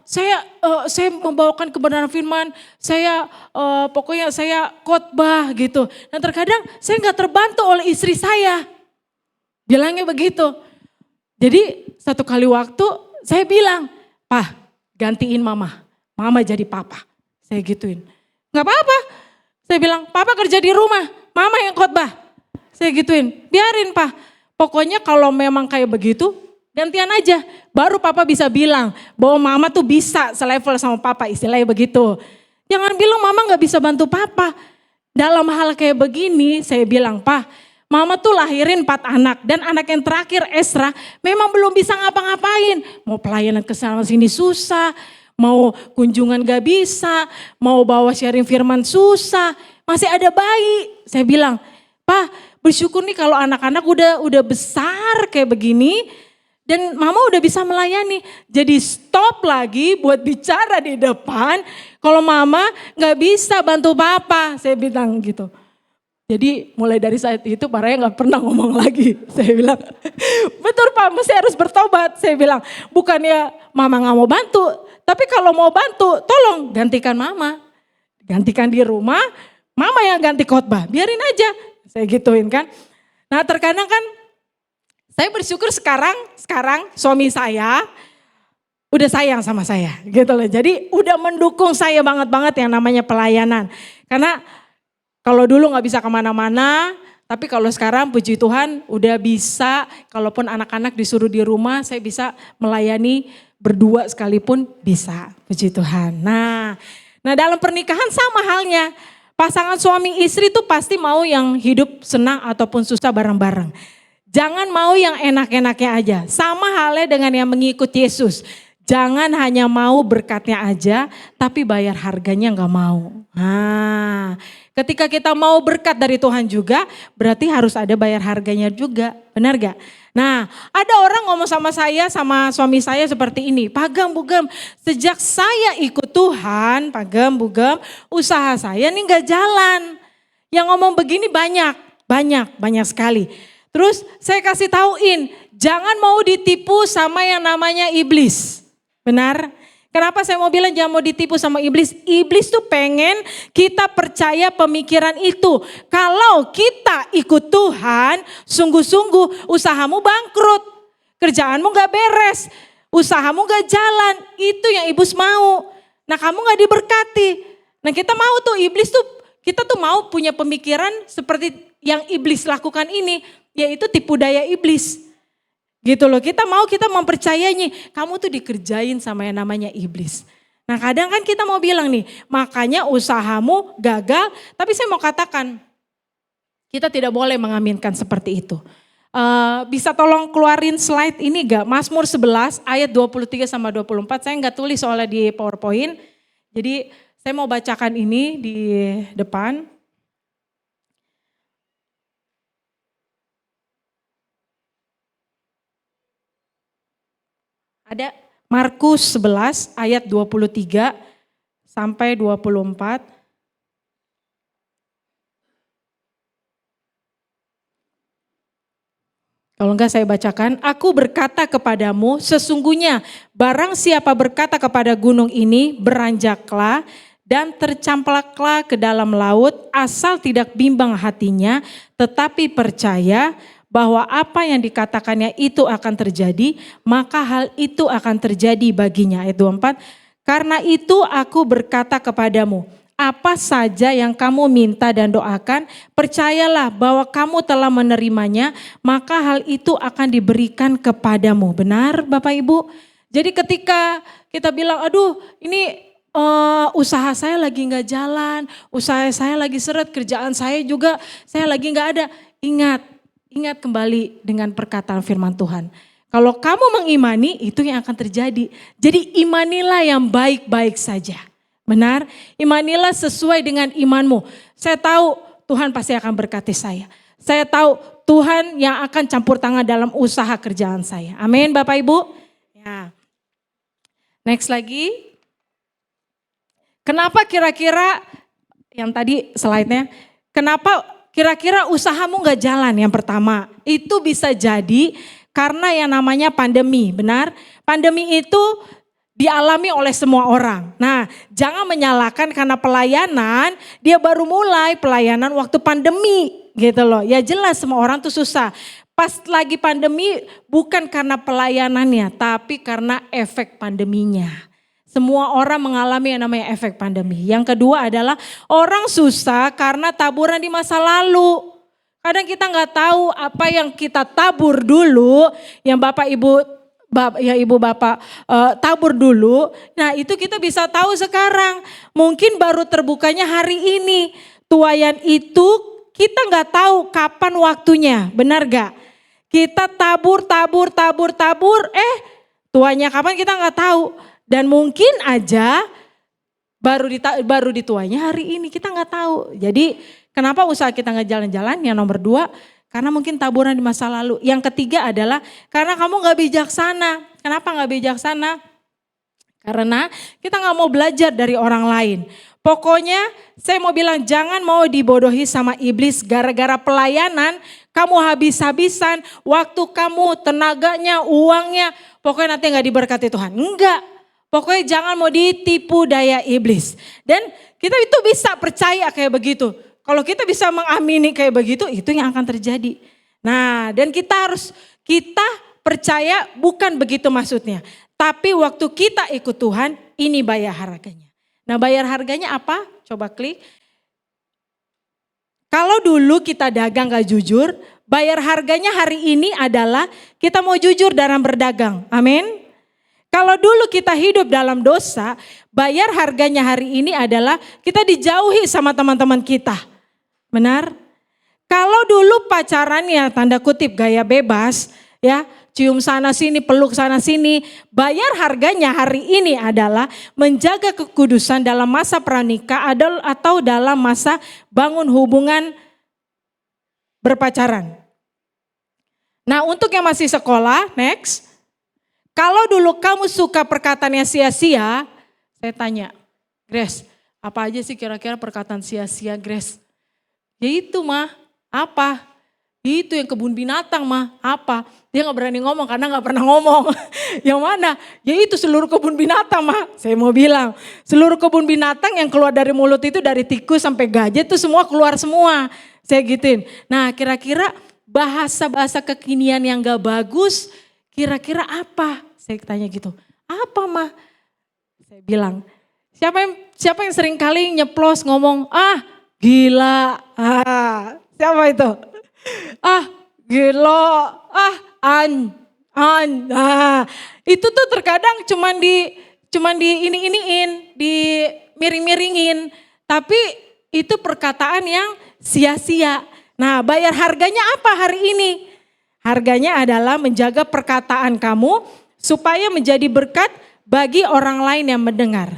saya membawakan kebenaran firman, pokoknya saya khotbah gitu. Dan terkadang saya nggak terbantu oleh istri saya. Bilangnya begitu. Jadi satu kali waktu saya bilang, "Pak, gantiin mama jadi papa." Saya gituin. "Nggak apa-apa." Saya bilang, "Papa kerja di rumah, mama yang khotbah." Saya gituin, "Biarin Pak, pokoknya kalau memang kayak begitu, gantian aja. Baru papa bisa bilang bahwa mama tuh bisa selevel sama papa," istilahnya begitu. "Jangan bilang mama gak bisa bantu papa." Dalam hal kayak begini saya bilang, "Pak, mama tuh lahirin 4 anak dan anak yang terakhir Esra memang belum bisa ngapa-ngapain. Mau pelayanan ke sana sini susah, mau kunjungan gak bisa, mau bawa sharing firman susah, masih ada bayi." Saya bilang, "Pak, bersyukur nih kalau anak-anak udah besar kayak begini dan mama udah bisa melayani. Jadi stop lagi buat bicara di depan kalau mama gak bisa bantu papa." Saya bilang gitu. Jadi mulai dari saat itu Pak Raya gak pernah ngomong lagi. Saya bilang, "Betul Pak, mesti harus bertobat." Saya bilang, "Bukannya mama gak mau bantu, tapi kalau mau bantu tolong gantikan mama. Gantikan di rumah, mama yang ganti khotbah, biarin aja." Saya gituin kan. Nah terkadang kan saya bersyukur sekarang suami saya udah sayang sama saya gitu loh. Jadi udah mendukung saya banget yang namanya pelayanan. Karena kalau dulu gak bisa kemana-mana, tapi kalau sekarang puji Tuhan udah bisa, kalaupun anak-anak disuruh di rumah saya bisa melayani berdua sekalipun bisa, puji Tuhan. Nah dalam pernikahan sama halnya, pasangan suami istri itu pasti mau yang hidup senang ataupun susah bareng-bareng. Jangan mau yang enak-enaknya aja, sama halnya dengan yang mengikut Yesus. Jangan hanya mau berkatnya aja, tapi bayar harganya gak mau. Nah, ketika kita mau berkat dari Tuhan juga, berarti harus ada bayar harganya juga, benar gak? Nah, ada orang ngomong sama saya, sama suami saya seperti ini, "Pak Gem, Bu Gem, sejak saya ikut Tuhan, Pak Gem, Bu Gem, usaha saya nih gak jalan." Yang ngomong begini banyak sekali. Terus saya kasih tauin, jangan mau ditipu sama yang namanya iblis. Benar? Kenapa saya mau bilang jangan mau ditipu sama iblis? Iblis tuh pengen kita percaya pemikiran itu. Kalau kita ikut Tuhan, sungguh-sungguh usahamu bangkrut. Kerjaanmu gak beres, usahamu gak jalan. Itu yang iblis mau. Nah kamu gak diberkati. Nah kita mau tuh iblis tuh, kita tuh mau punya pemikiran seperti yang iblis lakukan ini. Yaitu tipu daya iblis. Gitu loh, kita mempercayainya, kamu tuh dikerjain sama yang namanya iblis. Nah kadang kan kita mau bilang nih, makanya usahamu gagal, tapi saya mau katakan, kita tidak boleh mengaminkan seperti itu. Bisa tolong keluarin slide ini gak? Mazmur 11 ayat 23 sama 24, saya gak tulis soalnya di PowerPoint. Jadi saya mau bacakan ini di depan. Ada Markus 11 ayat 23 sampai 24. Kalau enggak saya bacakan, "Aku berkata kepadamu, sesungguhnya barang siapa berkata kepada gunung ini, beranjaklah dan tercamplaklah ke dalam laut, asal tidak bimbang hatinya, tetapi percaya bahwa apa yang dikatakannya itu akan terjadi, maka hal itu akan terjadi baginya." Ayat 24, "Karena itu aku berkata kepadamu, apa saja yang kamu minta dan doakan, percayalah bahwa kamu telah menerimanya, maka hal itu akan diberikan kepadamu." Benar Bapak Ibu? Jadi ketika kita bilang, aduh ini usaha saya lagi gak jalan, usaha saya lagi seret, kerjaan saya juga saya lagi gak ada. Ingat kembali dengan perkataan firman Tuhan. Kalau kamu mengimani, itu yang akan terjadi. Jadi imanilah yang baik-baik saja. Benar? Imanilah sesuai dengan imanmu. Saya tahu Tuhan pasti akan berkati saya. Saya tahu Tuhan yang akan campur tangan dalam usaha kerjaan saya. Amin Bapak Ibu. Ya. Next lagi. Kenapa kira-kira yang tadi slide-nya, kenapa kira-kira usahamu gak jalan? Yang pertama, itu bisa jadi karena yang namanya pandemi, benar? Pandemi itu dialami oleh semua orang. Nah, jangan menyalahkan karena pelayanan, dia baru mulai pelayanan waktu pandemi gitu loh. Ya jelas semua orang tuh susah. Pas lagi pandemi bukan karena pelayanannya, tapi karena efek pandeminya. Semua orang mengalami yang namanya efek pandemi. Yang kedua adalah orang susah karena taburan di masa lalu. Kadang kita nggak tahu apa yang kita tabur dulu, yang Bapak Ibu Bapak tabur dulu. Nah itu kita bisa tahu sekarang. Mungkin baru terbukanya hari ini. Tuayan itu kita nggak tahu kapan waktunya, benar gak? Kita tabur, tuanya kapan kita nggak tahu. Dan mungkin aja baru dituanya hari ini, kita nggak tahu. Jadi kenapa usaha kita nggak jalan-jalan? Yang nomor 2, karena mungkin taburan di masa lalu. Yang ketiga adalah karena kamu gak bijaksana. Kenapa gak bijaksana? Karena kita gak mau belajar dari orang lain. Pokoknya saya mau bilang jangan mau dibodohi sama iblis gara-gara pelayanan. Kamu habis-habisan waktu kamu, tenaganya, uangnya. Pokoknya nanti gak diberkati Tuhan. Enggak. Pokoknya jangan mau ditipu daya iblis. Dan kita itu bisa percaya kayak begitu. Kalau kita bisa mengamini kayak begitu, itu yang akan terjadi. Nah, dan kita percaya bukan begitu maksudnya. Tapi waktu kita ikut Tuhan, ini bayar harganya. Nah, bayar harganya apa? Coba klik. Kalau dulu kita dagang gak jujur, bayar harganya hari ini adalah kita mau jujur dalam berdagang. Amin. Kalau dulu kita hidup dalam dosa, bayar harganya hari ini adalah kita dijauhi sama teman-teman kita. Benar? Kalau dulu pacarannya tanda kutip gaya bebas, ya cium sana sini, peluk sana sini, bayar harganya hari ini adalah menjaga kekudusan dalam masa pranikah atau dalam masa bangun hubungan berpacaran. Nah untuk yang masih sekolah, next. Kalau dulu kamu suka perkataannya sia-sia, saya tanya, Grace, apa aja sih kira-kira perkataan sia-sia Grace? Ya itu mah, apa? Itu yang kebun binatang mah, apa? Dia gak berani ngomong karena gak pernah ngomong. Yang mana? Ya itu seluruh kebun binatang mah. Saya mau bilang, seluruh kebun binatang yang keluar dari mulut itu dari tikus sampai gajah itu semua keluar semua. Saya gituin. Nah kira-kira bahasa-bahasa kekinian yang gak bagus, kira-kira apa? Saya tanya gitu, apa mah? Saya bilang, siapa yang sering kali nyeplos ngomong, gila, siapa itu? Gila, itu tuh terkadang cuman di ini-iniin, di miring-miringin. Tapi itu perkataan yang sia-sia. Nah bayar harganya apa hari ini? Harganya adalah menjaga perkataan kamu supaya menjadi berkat bagi orang lain yang mendengar.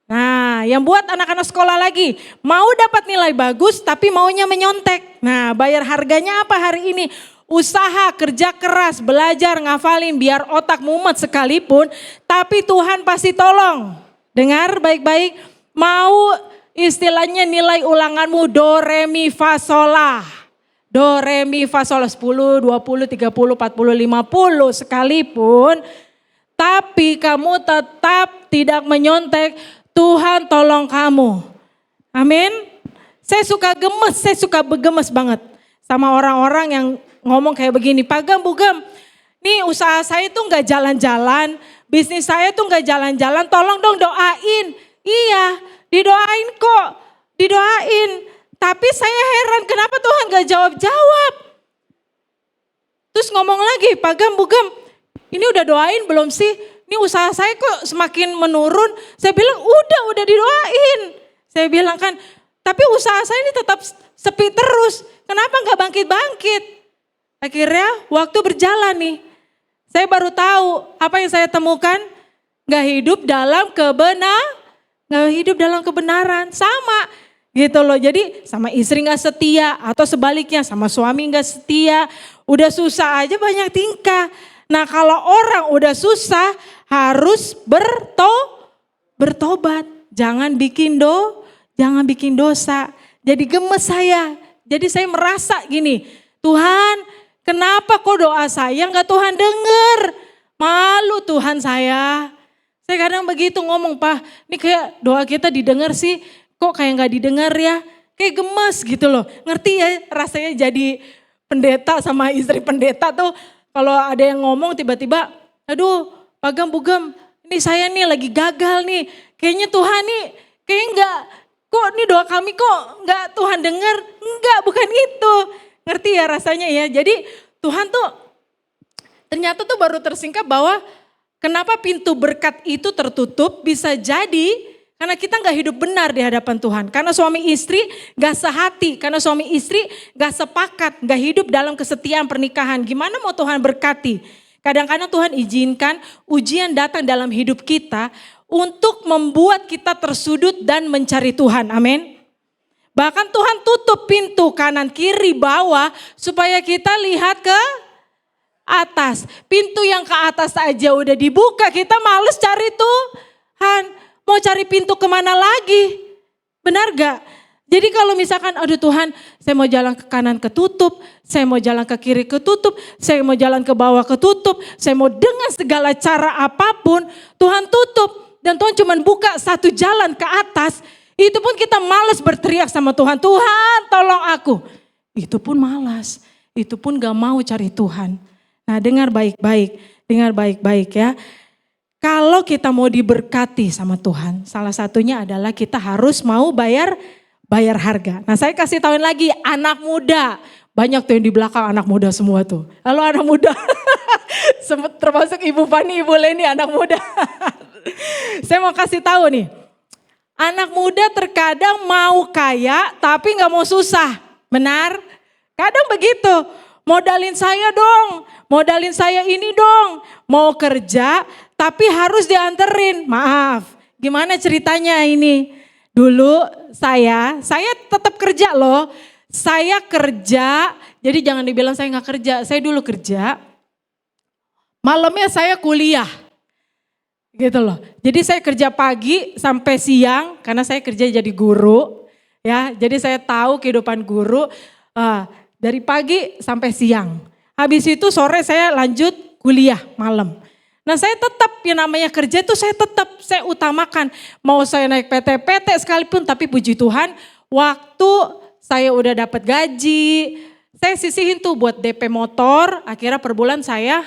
Nah, yang buat anak-anak sekolah lagi, mau dapat nilai bagus tapi maunya menyontek. Nah, bayar harganya apa hari ini? Usaha, kerja keras, belajar, ngafalin, biar otak mumet sekalipun, tapi Tuhan pasti tolong. Dengar baik-baik, mau istilahnya nilai ulanganmu do, re, mi, fa, sol, la. Do, re, mi, fa, sol, 10, 20, 30, 40, 50 sekalipun, tapi kamu tetap tidak menyontek, Tuhan tolong kamu. Amin. Saya suka bergemes banget sama orang-orang yang ngomong kayak begini. Pak Gem, Bu Gem, nih usaha saya tuh gak jalan-jalan, bisnis saya tuh gak jalan-jalan, tolong dong doain. Iya, didoain kok, didoain. Tapi saya heran kenapa Tuhan gak jawab-jawab. Terus ngomong lagi, Pak Gem, Bu Gem, ini udah doain belum sih? Ini usaha saya kok semakin menurun. Saya bilang udah didoain. Saya bilang kan, tapi usaha saya ini tetap sepi terus. Kenapa gak bangkit-bangkit? Akhirnya waktu berjalan nih. Saya baru tahu apa yang saya temukan. Gak hidup dalam Nggak hidup dalam kebenaran, sama gitu loh. Jadi sama istri nggak setia atau sebaliknya sama suami nggak setia. Udah susah aja banyak tingkah. Nah kalau orang udah susah harus bertobat. Jangan bikin dosa. Jadi gemes saya. Jadi saya merasa gini, Tuhan kenapa kok doa saya nggak Tuhan denger? Malu Tuhan saya. Saya kadang begitu ngomong, Pak, ini kayak doa kita didengar sih, kok kayak nggak didengar ya? Kayak gemes gitu loh. Ngerti ya rasanya jadi pendeta sama istri pendeta tuh kalau ada yang ngomong tiba-tiba, aduh Pagam Bugam, ini saya nih lagi gagal nih. Kayaknya Tuhan nih, kayak enggak, kok ini doa kami kok enggak Tuhan dengar? Enggak, bukan itu. Ngerti ya rasanya ya. Jadi Tuhan tuh ternyata tuh baru tersingkap bahwa kenapa pintu berkat itu tertutup bisa jadi karena kita nggak hidup benar di hadapan Tuhan. Karena suami istri nggak sehati, karena suami istri nggak sepakat, nggak hidup dalam kesetiaan pernikahan. Gimana mau Tuhan berkati? Kadang-kadang Tuhan izinkan ujian datang dalam hidup kita untuk membuat kita tersudut dan mencari Tuhan. Amin. Bahkan Tuhan tutup pintu kanan, kiri, bawah supaya kita lihat ke atas. Pintu yang ke atas aja udah dibuka, kita males cari Tuhan. Mau cari pintu kemana lagi? Benar gak? Jadi kalau misalkan aduh Tuhan saya mau jalan ke kanan ketutup, saya mau jalan ke kiri ketutup, saya mau jalan ke bawah ketutup, saya mau dengan segala cara apapun Tuhan tutup. Dan Tuhan cuma buka satu jalan ke atas, itu pun kita malas berteriak sama Tuhan, Tuhan tolong aku. Itu pun malas, itu pun gak mau cari Tuhan. Nah dengar baik-baik ya. Kalau kita mau diberkati sama Tuhan, salah satunya adalah kita harus mau bayar harga. Nah saya kasih tahuin lagi anak muda. Banyak tuh yang di belakang anak muda semua tuh. Halo anak muda. Termasuk Ibu Fani, Ibu Leni anak muda. Saya mau kasih tahu nih. Anak muda terkadang mau kaya tapi gak mau susah. Benar? Kadang begitu. Modalin saya dong, modalin saya ini dong. Mau kerja tapi harus dianterin. Maaf, gimana ceritanya ini? Dulu saya tetap kerja loh. Saya kerja, jadi jangan dibilang saya gak kerja. Saya dulu kerja, malamnya saya kuliah. Gitu loh. Jadi saya kerja pagi sampai siang karena saya kerja jadi guru. Ya, jadi saya tahu kehidupan guru. Dari pagi sampai siang. Habis itu sore saya lanjut kuliah malam. Nah saya tetap yang namanya kerja itu saya utamakan. Mau saya naik PT-PT sekalipun tapi puji Tuhan waktu saya udah dapat gaji. Saya sisihin tuh buat DP motor. Akhirnya per bulan saya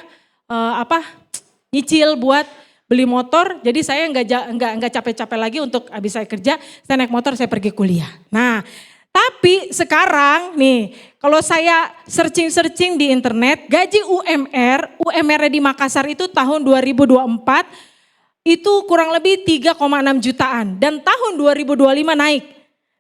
nyicil buat beli motor. Jadi saya nggak capek-capek lagi untuk habis saya kerja. Saya naik motor saya pergi kuliah. Nah tapi sekarang nih, kalau saya searching di internet, gaji UMR di Makassar itu tahun 2024 itu kurang lebih 3,6 jutaan. Dan tahun 2025 naik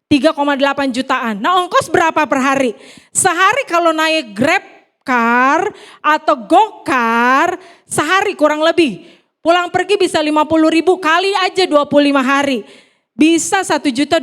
3,8 jutaan. Nah ongkos berapa per hari? Sehari kalau naik Grab Car atau Gokar, sehari kurang lebih. Pulang pergi bisa 50.000 kali aja 25 hari. Bisa 1.250.000,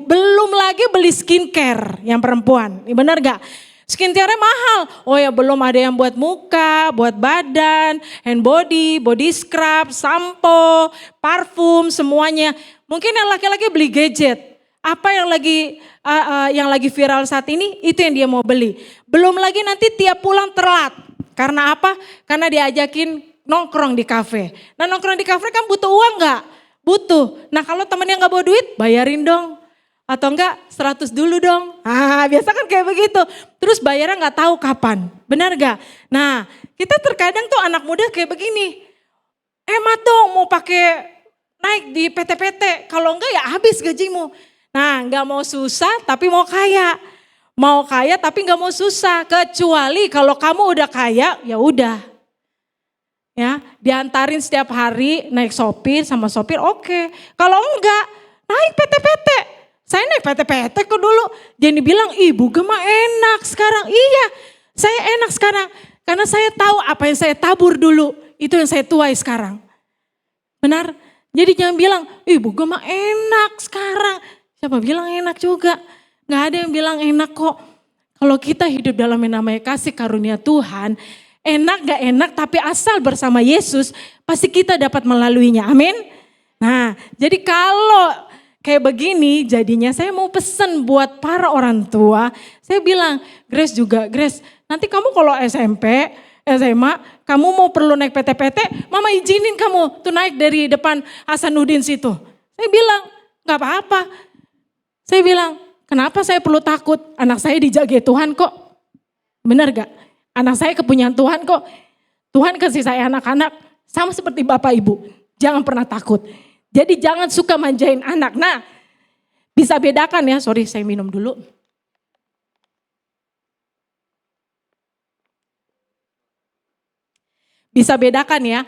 belum lagi beli skincare yang perempuan, benar gak? Skincare mahal, oh ya belum ada yang buat muka, buat badan, hand body scrub, sampo, parfum semuanya. Mungkin yang laki-laki beli gadget, apa yang lagi viral saat ini itu yang dia mau beli. Belum lagi nanti tiap pulang telat, karena apa? Karena diajakin nongkrong di kafe. Nah nongkrong di kafe kan butuh uang gak? Butuh. Nah kalau temennya gak bawa duit, bayarin dong. Atau enggak 100 dulu dong. Biasa kan kayak begitu. Terus bayarnya gak tahu kapan. Benar gak? Nah kita terkadang tuh anak muda kayak begini. Hemat dong mau pakai naik di PT-PT. Kalau enggak ya habis gajimu. Nah gak mau susah tapi mau kaya. Mau kaya tapi gak mau susah. Kecuali kalau kamu udah kaya ya udah. Ya, diantarin setiap hari naik sopir sama sopir oke. Kalau enggak naik PT-PT. Saya naik PT-PT kok dulu. Jadi bilang ibu gemah enak sekarang. Iya saya enak sekarang. Karena saya tahu apa yang saya tabur dulu. Itu yang saya tuai sekarang. Benar? Jadi jangan bilang, ibu gue mah enak sekarang. Siapa bilang enak juga? Gak ada yang bilang enak kok. Kalau kita hidup dalam yang namanya kasih karunia Tuhan, enak gak enak tapi asal bersama Yesus, pasti kita dapat melaluinya. Amin. Nah, jadi kalau kayak begini jadinya saya mau pesen buat para orang tua. Saya bilang, Grace juga, Grace nanti kamu kalau SMP, SMA, kamu mau perlu naik PT-PT, mama izinin kamu tuh naik dari depan Hasanuddin situ. Saya bilang, gak apa-apa. Saya bilang, kenapa saya perlu takut? Anak saya dijaga Tuhan kok. Benar gak? Anak saya kepunyaan Tuhan kok. Tuhan kasih saya anak-anak sama seperti Bapak Ibu. Jangan pernah takut. Jadi jangan suka manjain anak. Nah, bisa bedakan ya. Sorry, saya minum dulu. Bisa bedakan ya.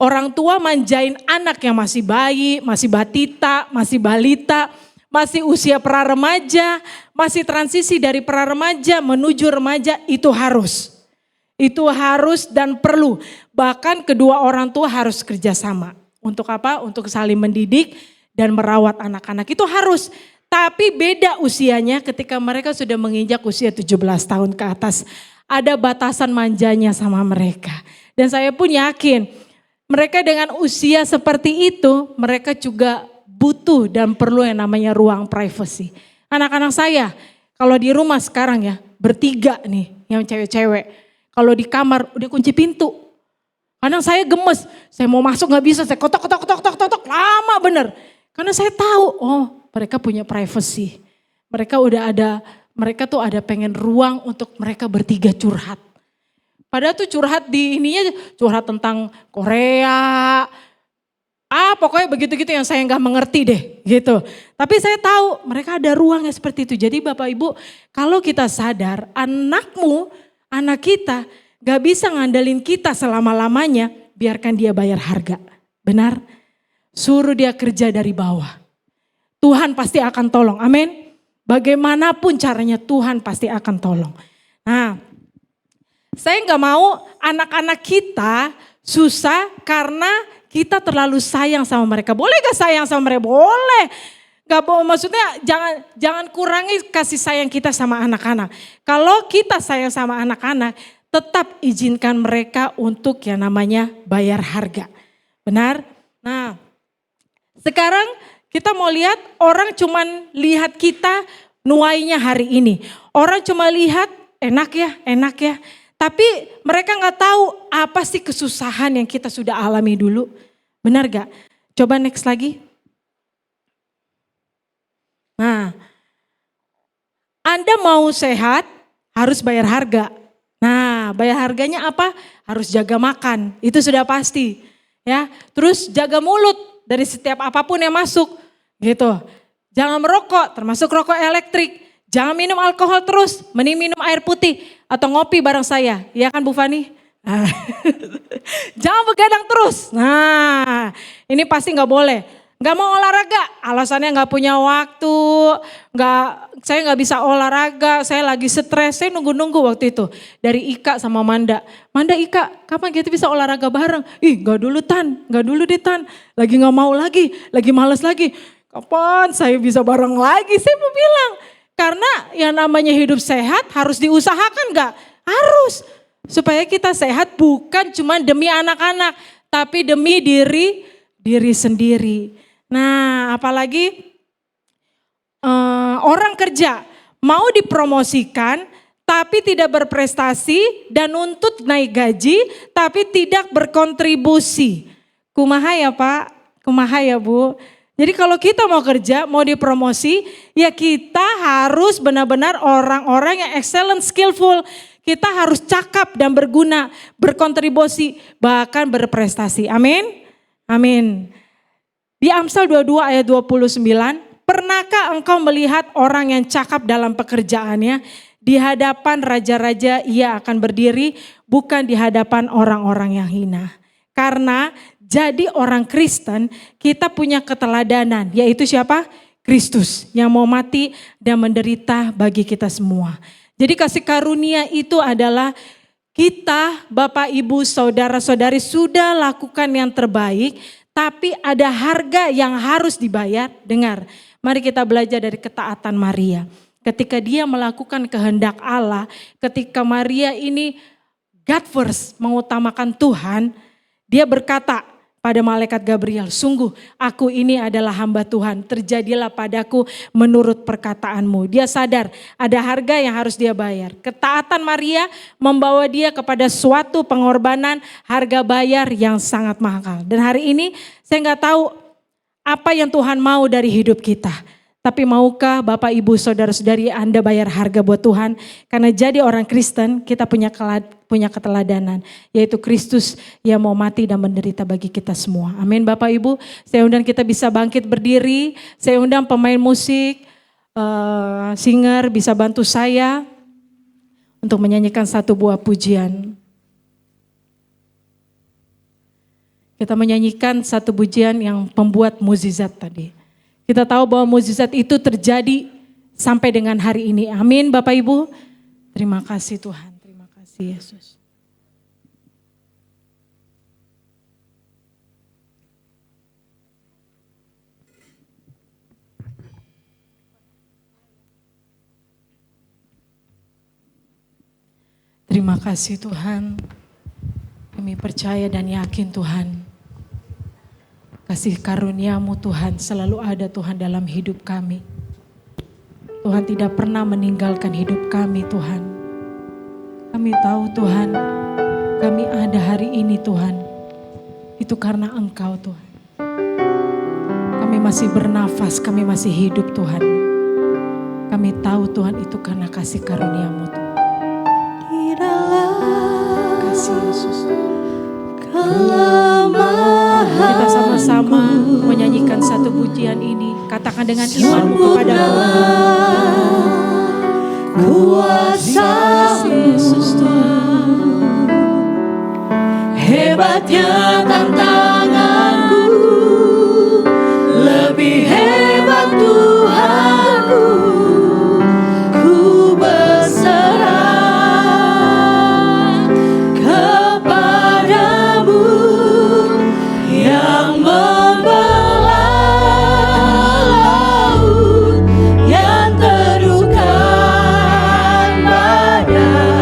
Orang tua manjain anak yang masih bayi, masih batita, masih balita, masih usia pra-remaja, masih transisi dari pra-remaja menuju remaja, itu harus. Itu harus dan perlu. Bahkan kedua orang tua harus kerjasama. Untuk apa? Untuk saling mendidik dan merawat anak-anak. Itu harus. Tapi beda usianya ketika mereka sudah menginjak usia 17 tahun ke atas. Ada batasan manjanya sama mereka. Dan saya pun yakin mereka dengan usia seperti itu, mereka juga butuh dan perlu yang namanya ruang privacy. Anak-anak saya kalau di rumah sekarang ya bertiga nih yang cewek-cewek. Kalau di kamar udah kunci pintu. Kadang saya gemes, saya mau masuk gak bisa, saya kotok, lama bener. Karena saya tahu, oh mereka punya privacy. Mereka tuh ada pengen ruang untuk mereka bertiga curhat. Padahal tuh curhat di ininya, curhat tentang Korea. Pokoknya begitu-gitu yang saya nggak mengerti deh gitu. Tapi saya tahu mereka ada ruangnya seperti itu. Jadi Bapak Ibu, kalau kita sadar anakmu, anak kita gak bisa ngandelin kita selama-lamanya, biarkan dia bayar harga. Benar? Suruh dia kerja dari bawah. Tuhan pasti akan tolong, amin. Bagaimanapun caranya Tuhan pasti akan tolong. Nah, saya gak mau anak-anak kita susah karena kita terlalu sayang sama mereka. Boleh gak sayang sama mereka? Boleh. Gak boleh, maksudnya jangan kurangi kasih sayang kita sama anak-anak. Kalau kita sayang sama anak-anak, tetap izinkan mereka untuk yang namanya bayar harga. Benar? Nah, sekarang kita mau lihat orang cuman lihat kita nuainya hari ini. Orang cuma lihat enak ya. Tapi mereka gak tahu apa sih kesusahan yang kita sudah alami dulu. Benar gak? Coba next lagi. Nah, Anda mau sehat harus bayar harga. Nah, bayar harganya apa? Harus jaga makan, itu sudah pasti. Ya, terus jaga mulut dari setiap apapun yang masuk, gitu. Jangan merokok, termasuk rokok elektrik. Jangan minum alkohol terus, mending minum air putih atau ngopi bareng saya. Iya kan Bu Fani? Nah. Jangan begadang terus. Nah, ini pasti nggak boleh. Nggak mau olahraga, alasannya nggak punya waktu. Saya nggak bisa olahraga, saya lagi stres. Saya nunggu waktu itu dari Ika sama Manda. Manda, Ika, kapan kita bisa olahraga bareng? Ih, nggak dulu deh Tan. Lagi nggak mau lagi males lagi. Kapan saya bisa bareng lagi? Saya mau bilang. Karena yang namanya hidup sehat harus diusahakan gak? Harus. Supaya kita sehat bukan cuma demi anak-anak. Tapi demi diri sendiri. Nah apalagi orang kerja mau dipromosikan tapi tidak berprestasi dan nuntut naik gaji tapi tidak berkontribusi. Kumaha ya Pak? Kumaha ya Bu? Jadi kalau kita mau kerja, mau dipromosi, ya kita harus benar-benar orang-orang yang excellent, skillful. Kita harus cakap dan berguna, berkontribusi, bahkan berprestasi. Amin? Amin. Di Amsal 22 ayat 29, pernahkah engkau melihat orang yang cakap dalam pekerjaannya? Di hadapan raja-raja ia akan berdiri, bukan di hadapan orang-orang yang hina. Karena jadi orang Kristen kita punya keteladanan, yaitu siapa? Kristus yang mau mati dan menderita bagi kita semua. Jadi kasih karunia itu adalah kita Bapak Ibu Saudara-saudari sudah lakukan yang terbaik, tapi ada harga yang harus dibayar. Dengar, mari kita belajar dari ketaatan Maria. Ketika dia melakukan kehendak Allah, ketika Maria ini God first, mengutamakan Tuhan, dia berkata pada malaikat Gabriel, sungguh aku ini adalah hamba Tuhan, terjadilah padaku menurut perkataanmu. Dia sadar ada harga yang harus dia bayar. Ketaatan Maria membawa dia kepada suatu pengorbanan harga bayar yang sangat mahal. Dan hari ini saya nggak tahu apa yang Tuhan mau dari hidup kita. Tapi maukah Bapak Ibu Saudara-saudari Anda bayar harga buat Tuhan? Karena jadi orang Kristen kita punya keteladanan. Yaitu Kristus yang mau mati dan menderita bagi kita semua. Amin Bapak Ibu. Saya undang kita bisa bangkit berdiri. Saya undang pemain musik, singer bisa bantu saya untuk menyanyikan satu buah pujian. Kita menyanyikan satu pujian yang pembuat mukjizat tadi. Kita tahu bahwa mukjizat itu terjadi sampai dengan hari ini. Amin Bapak Ibu. Terima kasih Tuhan. Terima kasih Yesus. Terima kasih Tuhan. Kami percaya dan yakin Tuhan. Kasih karunia-Mu Tuhan selalu ada Tuhan dalam hidup kami. Tuhan tidak pernah meninggalkan hidup kami Tuhan. Kami tahu Tuhan, kami ada hari ini Tuhan. Itu karena Engkau Tuhan. Kami masih bernafas, kami masih hidup Tuhan. Kami tahu Tuhan itu karena kasih karunia-Mu Tuhan. Kasih Yesus. Kita sama-sama menyanyikan satu pujian ini. Katakan dengan imanmu kepada-Mu. Kuasa Yesus Tuhan. hebatnya tantanganku, lebih hebat Tuhanku. Ku berserah kepadamu yang membelah laut, yang teduhkan badai,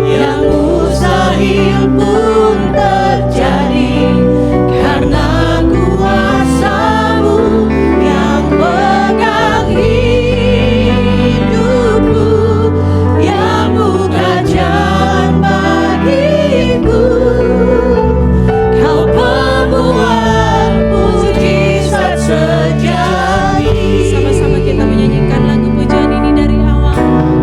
yang mustahil pun terjadi karena kuasa-Mu yang pegang hidupku, yang buka jalan bagiku. Kau pembuat mujizat sejati. Sama-sama kita menyanyikan lagu pujian ini dari awal.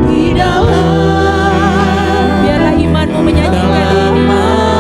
Di dalam Biarlah imanmu menyanyikan ini.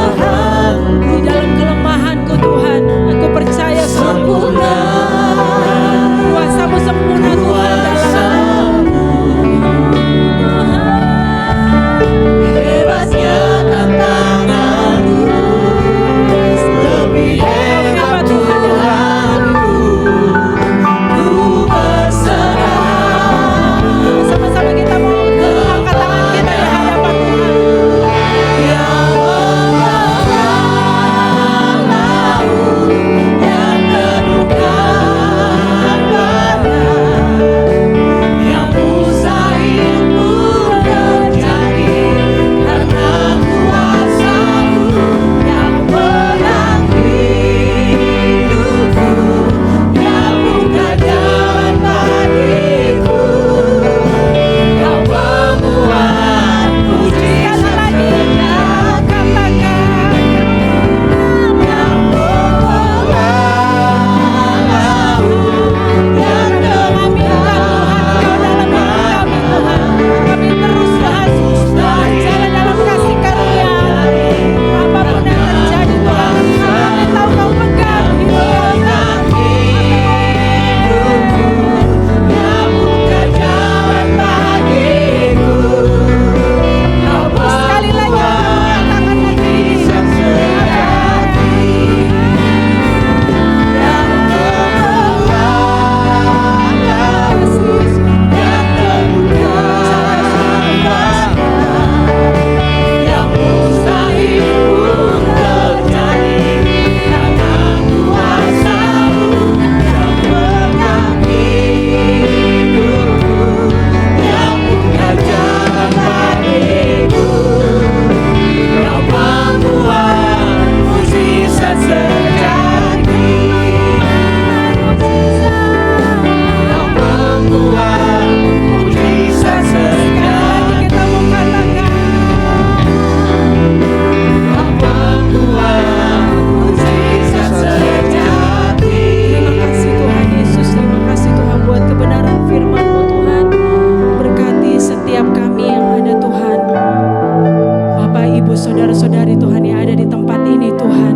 saudara-saudari Tuhan yang ada di tempat ini Tuhan.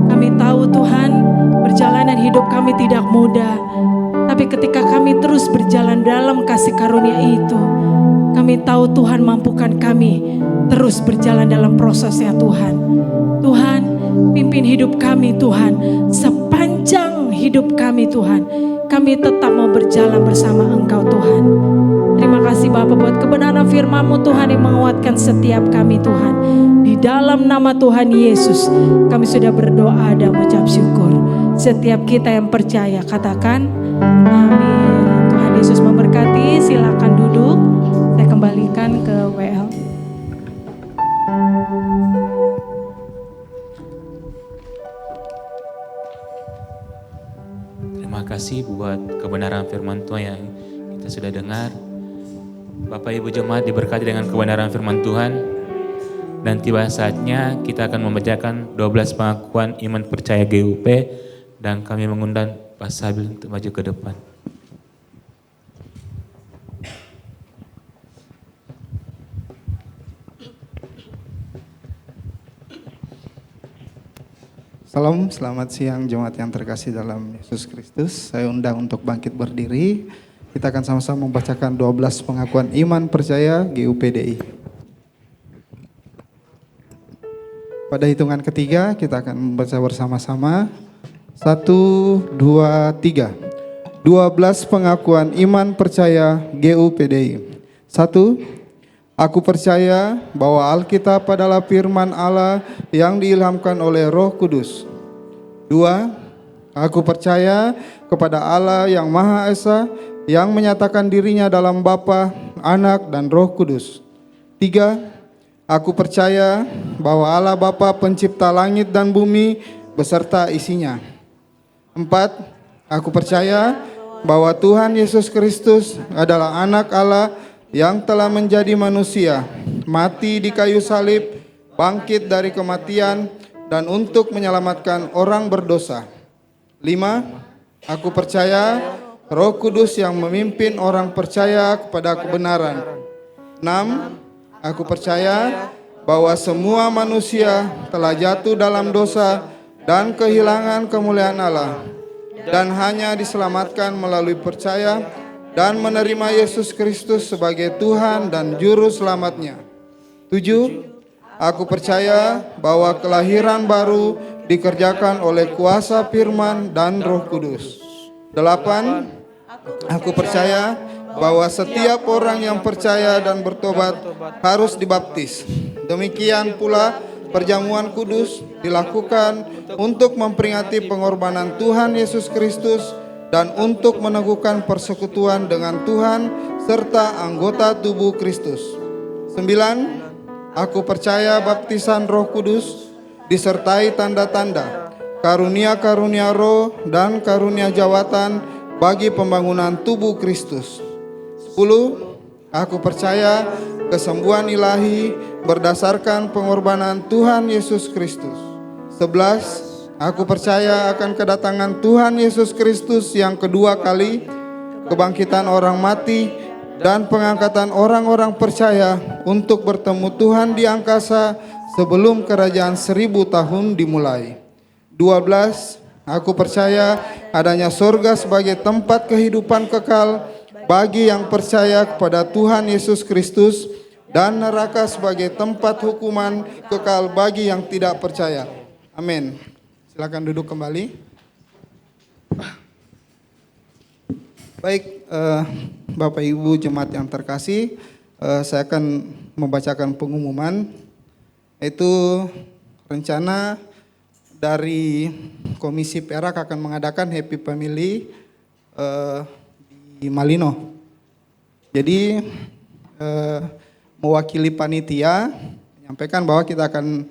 Kami tahu Tuhan, perjalanan hidup kami tidak mudah. Tapi ketika kami terus berjalan dalam kasih karunia itu, kami tahu Tuhan mampukan kami terus berjalan dalam prosesnya Tuhan. Tuhan, pimpin hidup kami Tuhan, sepanjang hidup kami Tuhan. Kami tetap mau berjalan bersama Engkau Tuhan. Terima kasih Bapa buat kebenaran firman-Mu Tuhan yang menguatkan setiap kami Tuhan. Di dalam nama Tuhan Yesus kami sudah berdoa dan mengucap syukur. Setiap kita yang percaya katakan amin. Tuhan Yesus memberkati, silakan duduk. Saya kembalikan ke WL. Terima kasih buat kebenaran firman Tuhan yang kita sudah dengar. Bapak Ibu Jemaat diberkati dengan kebenaran firman Tuhan. Dan tiba saatnya kita akan membacakan 12 pengakuan iman percaya GUP. Dan kami mengundang Pak Sabil untuk maju ke depan. Salam, selamat siang jemaat yang terkasih dalam Yesus Kristus. Saya undang untuk bangkit berdiri. Kita akan sama-sama membacakan 12 pengakuan iman percaya GUPDI. Pada hitungan ketiga kita akan membaca bersama-sama. 1, 2, 3. 12 pengakuan iman percaya GUPDI. 1. Aku percaya bahwa Alkitab adalah firman Allah yang diilhamkan oleh Roh Kudus. 2. Aku percaya kepada Allah yang Maha Esa yang menyatakan dirinya dalam Bapa, Anak, dan Roh Kudus. 3. Aku percaya bahwa Allah Bapa pencipta langit dan bumi beserta isinya. 4. Aku percaya bahwa Tuhan Yesus Kristus adalah Anak Allah yang telah menjadi manusia, mati di kayu salib, bangkit dari kematian, dan untuk menyelamatkan orang berdosa. 5. Aku percaya Roh Kudus yang memimpin orang percaya kepada kebenaran. 6. Aku percaya bahwa semua manusia telah jatuh dalam dosa dan kehilangan kemuliaan Allah, dan hanya diselamatkan melalui percaya dan menerima Yesus Kristus sebagai Tuhan dan Juru Selamatnya. 7. Aku percaya bahwa kelahiran baru dikerjakan oleh kuasa firman dan Roh Kudus. 8. Aku percaya bahwa setiap orang yang percaya dan bertobat harus dibaptis. Demikian pula perjamuan kudus dilakukan untuk memperingati pengorbanan Tuhan Yesus Kristus dan untuk meneguhkan persekutuan dengan Tuhan serta anggota tubuh Kristus. 9. Aku percaya baptisan Roh Kudus disertai tanda-tanda, karunia-karunia roh dan karunia jawatan bagi pembangunan tubuh Kristus. 10. Aku percaya kesembuhan ilahi berdasarkan pengorbanan Tuhan Yesus Kristus. 11. Aku percaya akan kedatangan Tuhan Yesus Kristus yang kedua kali, kebangkitan orang mati, dan pengangkatan orang-orang percaya untuk bertemu Tuhan di angkasa sebelum kerajaan 1000 tahun dimulai. 12. Aku percaya adanya surga sebagai tempat kehidupan kekal bagi yang percaya kepada Tuhan Yesus Kristus, dan neraka sebagai tempat hukuman kekal bagi yang tidak percaya. Amin. Silakan duduk kembali. Baik, Bapak Ibu jemaat yang terkasih, saya akan membacakan pengumuman, yaitu rencana dari Komisi Perak akan mengadakan Happy Family di Malino. Jadi mewakili panitia menyampaikan bahwa kita akan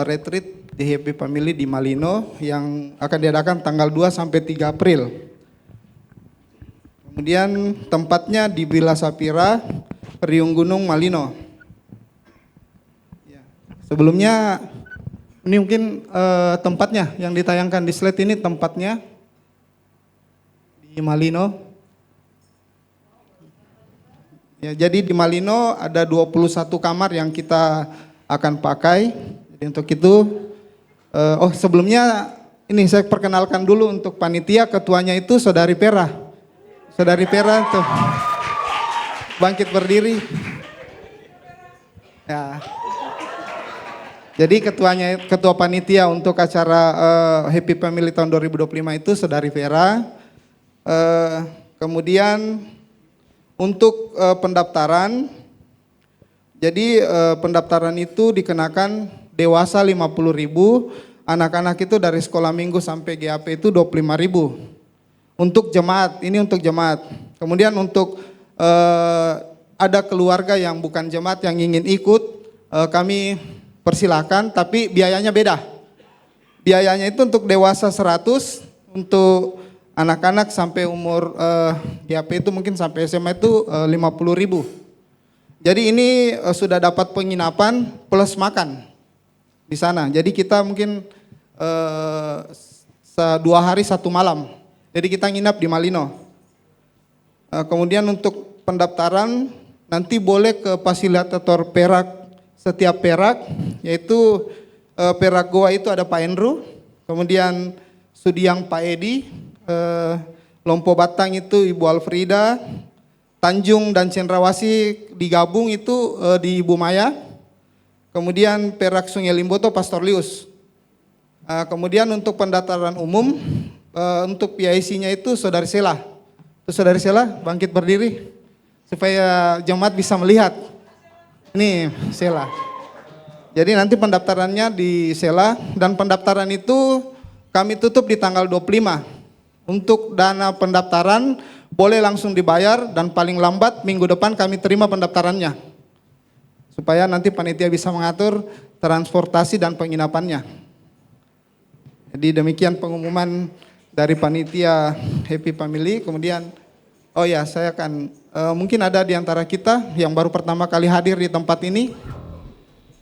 retreat di Happy Family di Malino yang akan diadakan tanggal 2 sampai 3 April. Kemudian tempatnya di Villa Sapira, Riung Gunung, Malino. Sebelumnya ini mungkin tempatnya yang ditayangkan di slide ini tempatnya di Malino. Ya, jadi di Malino ada 21 kamar yang kita akan pakai. Jadi untuk itu, sebelumnya ini saya perkenalkan dulu untuk panitia, ketuanya itu Saudari Pera. Saudari Pera tuh bangkit berdiri. Ya. Jadi ketua panitia untuk acara Happy Family tahun 2025 itu Saudari Vera. Kemudian untuk pendaftaran, jadi pendaftaran itu dikenakan dewasa 50.000, anak-anak itu dari sekolah minggu sampai GAP itu 25.000. Untuk jemaat, ini untuk jemaat. Kemudian untuk ada keluarga yang bukan jemaat yang ingin ikut, kami persilakan, tapi biayanya beda. Biayanya itu untuk dewasa 100, untuk anak-anak sampai umur GAP itu mungkin sampai SMA itu 50.000. Jadi ini sudah dapat penginapan plus makan di sana. Jadi kita mungkin 2 hari 1 malam. Jadi kita nginap di Malino. Kemudian untuk pendaftaran nanti boleh ke fasilitator Perak. Setiap Perak, yaitu Perak Goa itu ada Pak Andrew, kemudian Sudiang Pak Edi, Lompo Batang itu Ibu Alfrida, Tanjung dan Cendrawasih digabung itu di Ibu Maya, kemudian Perak Sungai Limboto Pastor Lius. Kemudian untuk pendaftaran umum, untuk PIC-nya itu Saudari Sela. Saudari Sela bangkit berdiri supaya jemaat bisa melihat. Ini Sela. Jadi nanti pendaftarannya di Sela dan pendaftaran itu kami tutup di tanggal 25. Untuk dana pendaftaran boleh langsung dibayar dan paling lambat minggu depan kami terima pendaftarannya. Supaya nanti panitia bisa mengatur transportasi dan penginapannya. Jadi demikian pengumuman dari panitia Happy Family. Kemudian saya akan mungkin ada di antara kita yang baru pertama kali hadir di tempat ini.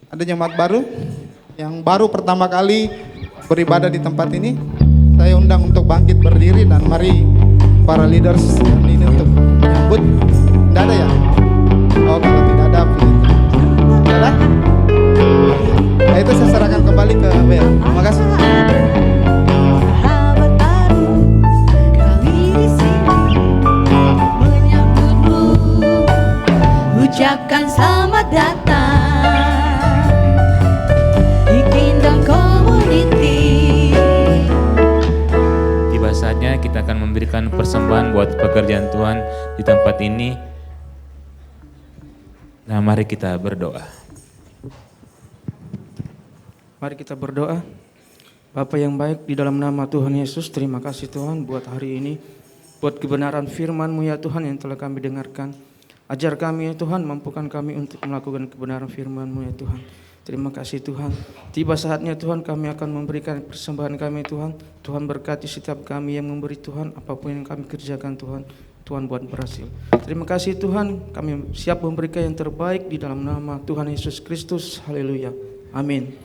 Ada jemaat baru yang baru pertama kali beribadah di tempat ini. Saya undang untuk bangkit berdiri dan mari para leaders ini untuk menyambut. Tidak ada ya? Oh, kalau tidak ada, tidak ada? Nah, itu saya serahkan kembali ke Bel. Terima kasih. Ucapkan selamat datang di Kingdom Community. Tiba saatnya kita akan memberikan persembahan buat pekerjaan Tuhan di tempat ini. Nah, mari kita berdoa. Mari kita berdoa. Bapa yang baik, di dalam nama Tuhan Yesus, terima kasih Tuhan buat hari ini, buat kebenaran firman-Mu ya Tuhan yang telah kami dengarkan. Ajar kami ya Tuhan, mampukan kami untuk melakukan kebenaran firman-Mu ya Tuhan. Terima kasih Tuhan. Tiba saatnya Tuhan kami akan memberikan persembahan kami Tuhan. Tuhan berkati setiap kami yang memberi Tuhan, apapun yang kami kerjakan Tuhan, Tuhan buat berhasil. Terima kasih Tuhan, kami siap memberikan yang terbaik di dalam nama Tuhan Yesus Kristus. Haleluya. Amin.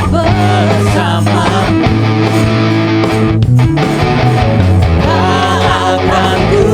Bersamamu tak akan ku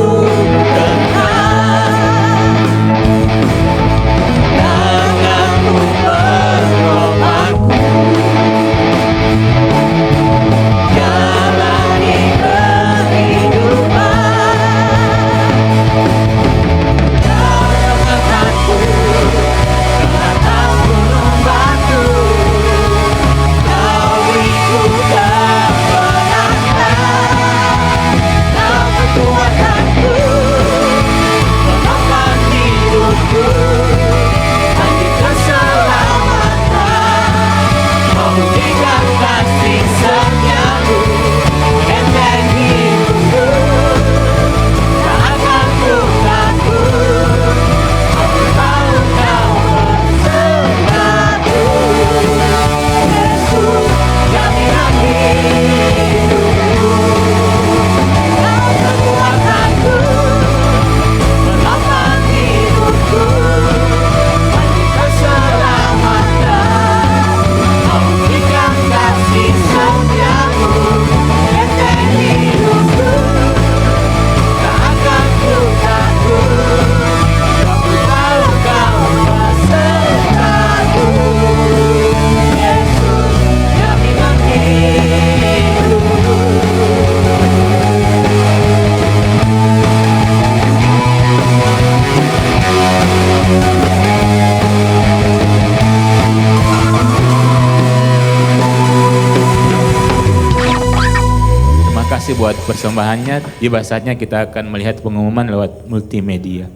kasih buat persembahannya. Tiba saatnya kita akan melihat pengumuman lewat multimedia.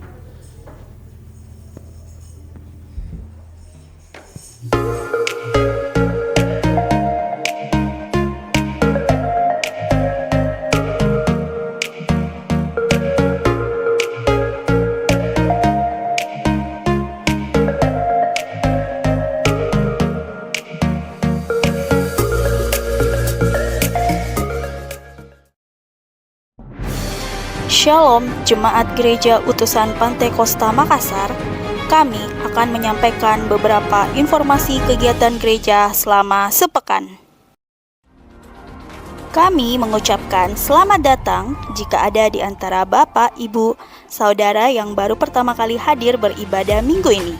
Shalom Jemaat Gereja Utusan Pantai Kosta Makassar. Kami akan menyampaikan beberapa informasi kegiatan gereja selama sepekan. Kami mengucapkan selamat datang jika ada di antara Bapak, Ibu, Saudara yang baru pertama kali hadir beribadah minggu ini.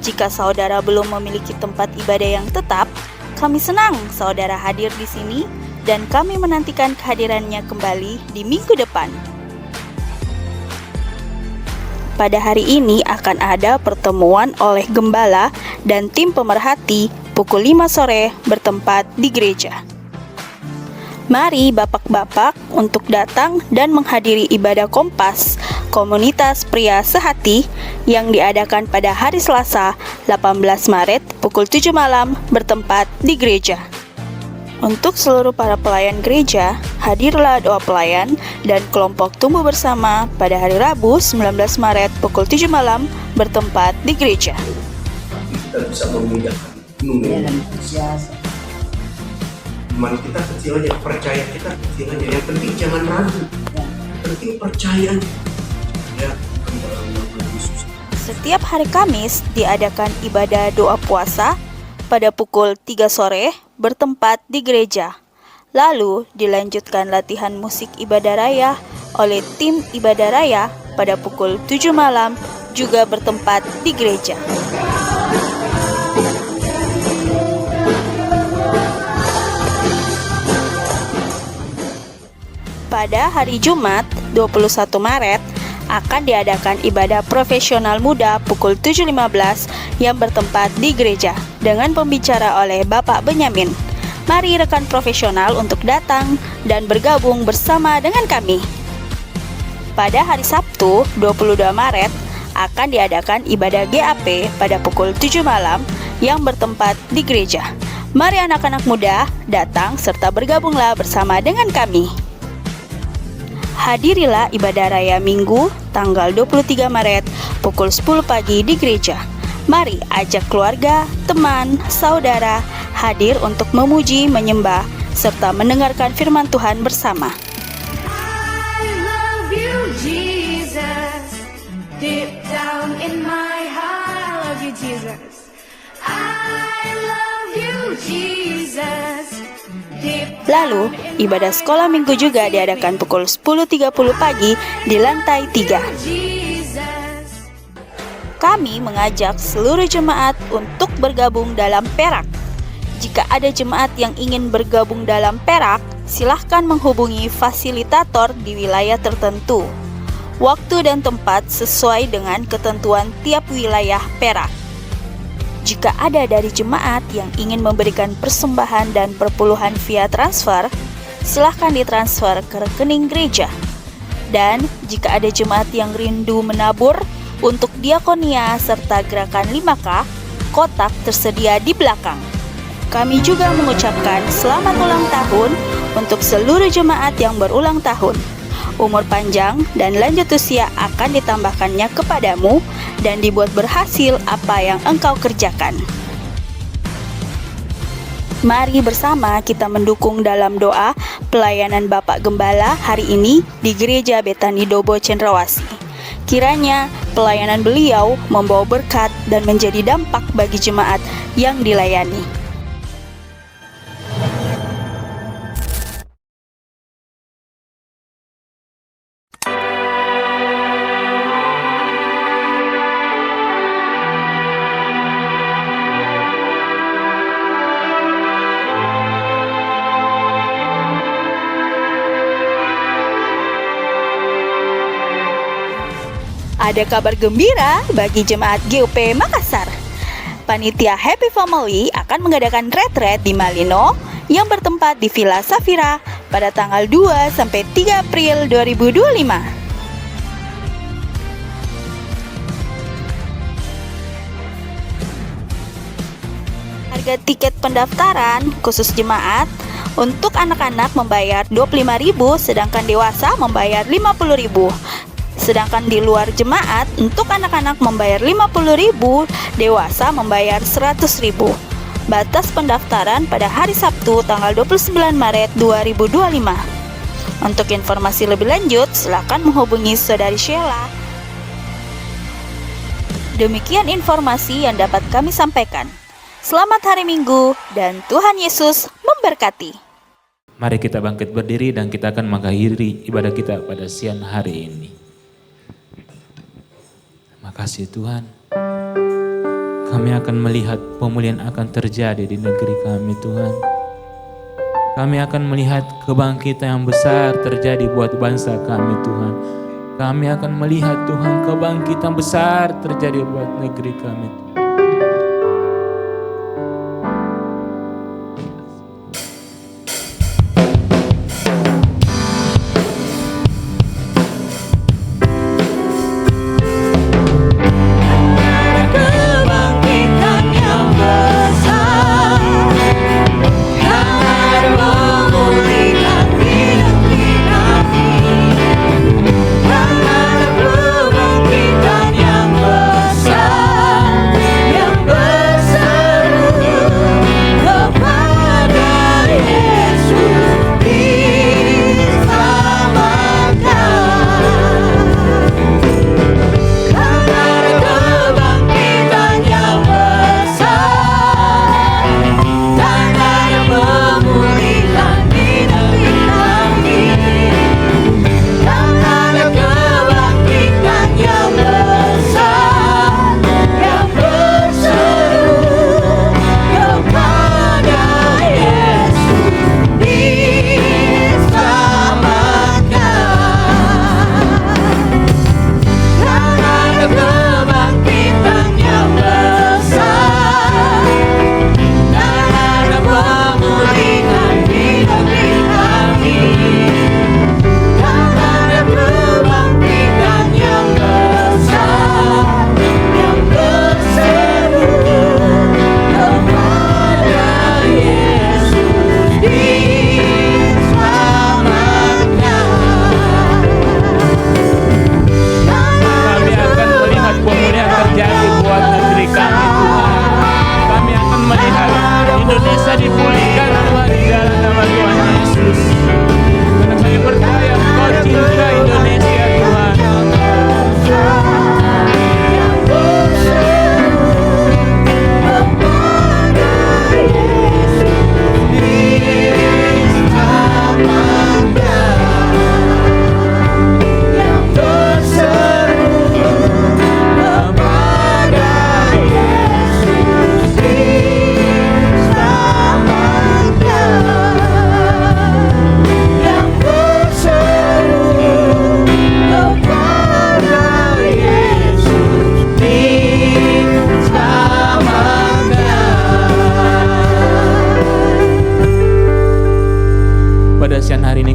Jika saudara belum memiliki tempat ibadah yang tetap, kami senang saudara hadir di sini dan kami menantikan kehadirannya kembali di minggu depan. Pada hari ini akan ada pertemuan oleh gembala dan tim pemerhati pukul 5 sore bertempat di gereja. Mari bapak-bapak untuk datang dan menghadiri ibadah Kompas Komunitas Pria Sehati yang diadakan pada hari Selasa 18 Maret pukul 7 malam bertempat di gereja. Untuk seluruh para pelayan gereja, hadirlah doa pelayan dan kelompok tumbuh bersama pada hari Rabu 19 Maret pukul 7 malam bertempat di gereja. Kita bisa memindahkan gunung dan iman kita kecil aja, percaya kita kecil aja. Yang penting jangan ragu, penting percaya ya. Setiap hari Kamis diadakan ibadah doa puasa pada pukul 3 sore bertempat di gereja. Lalu dilanjutkan latihan musik ibadah raya oleh tim ibadah raya pada pukul 7 malam juga bertempat di gereja. Pada hari Jumat 21 Maret akan diadakan ibadah profesional muda pukul 7.15 yang bertempat di gereja dengan pembicara oleh Bapak Benyamin. Mari rekan profesional untuk datang dan bergabung bersama dengan kami. Pada hari Sabtu 22 Maret akan diadakan ibadah GAP pada pukul 7 malam yang bertempat di gereja. Mari anak-anak muda datang serta bergabunglah bersama dengan kami. Hadirilah ibadah raya Minggu tanggal 23 Maret pukul 10 pagi di gereja. Mari ajak keluarga, teman, saudara hadir untuk memuji, menyembah, serta mendengarkan firman Tuhan bersama. I love you, Jesus. Deep down in my heart, I love you, Jesus. I love you, Jesus. Lalu, ibadah sekolah minggu juga diadakan pukul 10.30 pagi di lantai 3. Kami mengajak seluruh jemaat untuk bergabung dalam Perak. Jika ada jemaat yang ingin bergabung dalam Perak, silahkan menghubungi fasilitator di wilayah tertentu. Waktu dan tempat sesuai dengan ketentuan tiap wilayah Perak. Jika ada dari jemaat yang ingin memberikan persembahan dan perpuluhan via transfer, silahkan ditransfer ke rekening gereja. Dan jika ada jemaat yang rindu menabur untuk diakonia serta gerakan 5K, kotak tersedia di belakang. Kami juga mengucapkan selamat ulang tahun untuk seluruh jemaat yang berulang tahun. Umur panjang dan lanjut usia akan ditambahkannya kepadamu dan dibuat berhasil apa yang engkau kerjakan. Mari bersama kita mendukung dalam doa pelayanan Bapak Gembala hari ini di Gereja Betani Dobo Cendrawasih. Kiranya pelayanan beliau membawa berkat dan menjadi dampak bagi jemaat yang dilayani. Ada kabar gembira bagi jemaat GUP Makassar. Panitia Happy Family akan mengadakan retret di Malino yang bertempat di Villa Safira pada tanggal 2 sampai 3 April 2025. Harga tiket pendaftaran khusus jemaat untuk anak-anak membayar 25.000, sedangkan dewasa membayar 50.000. Sedangkan di luar jemaat untuk anak-anak membayar 50.000, dewasa membayar 100.000. Batas pendaftaran pada hari Sabtu tanggal 29 Maret 2025. Untuk informasi lebih lanjut, silakan menghubungi Saudari Sheila. Demikian informasi yang dapat kami sampaikan. Selamat hari Minggu dan Tuhan Yesus memberkati. Mari kita bangkit berdiri dan kita akan mengakhiri ibadah kita pada siang hari ini. Terima kasih Tuhan. Kami akan melihat pemulihan akan terjadi di negeri kami Tuhan. Kami akan melihat kebangkitan yang besar terjadi buat bangsa kami Tuhan. Kami akan melihat Tuhan kebangkitan besar terjadi buat negeri kami Tuhan.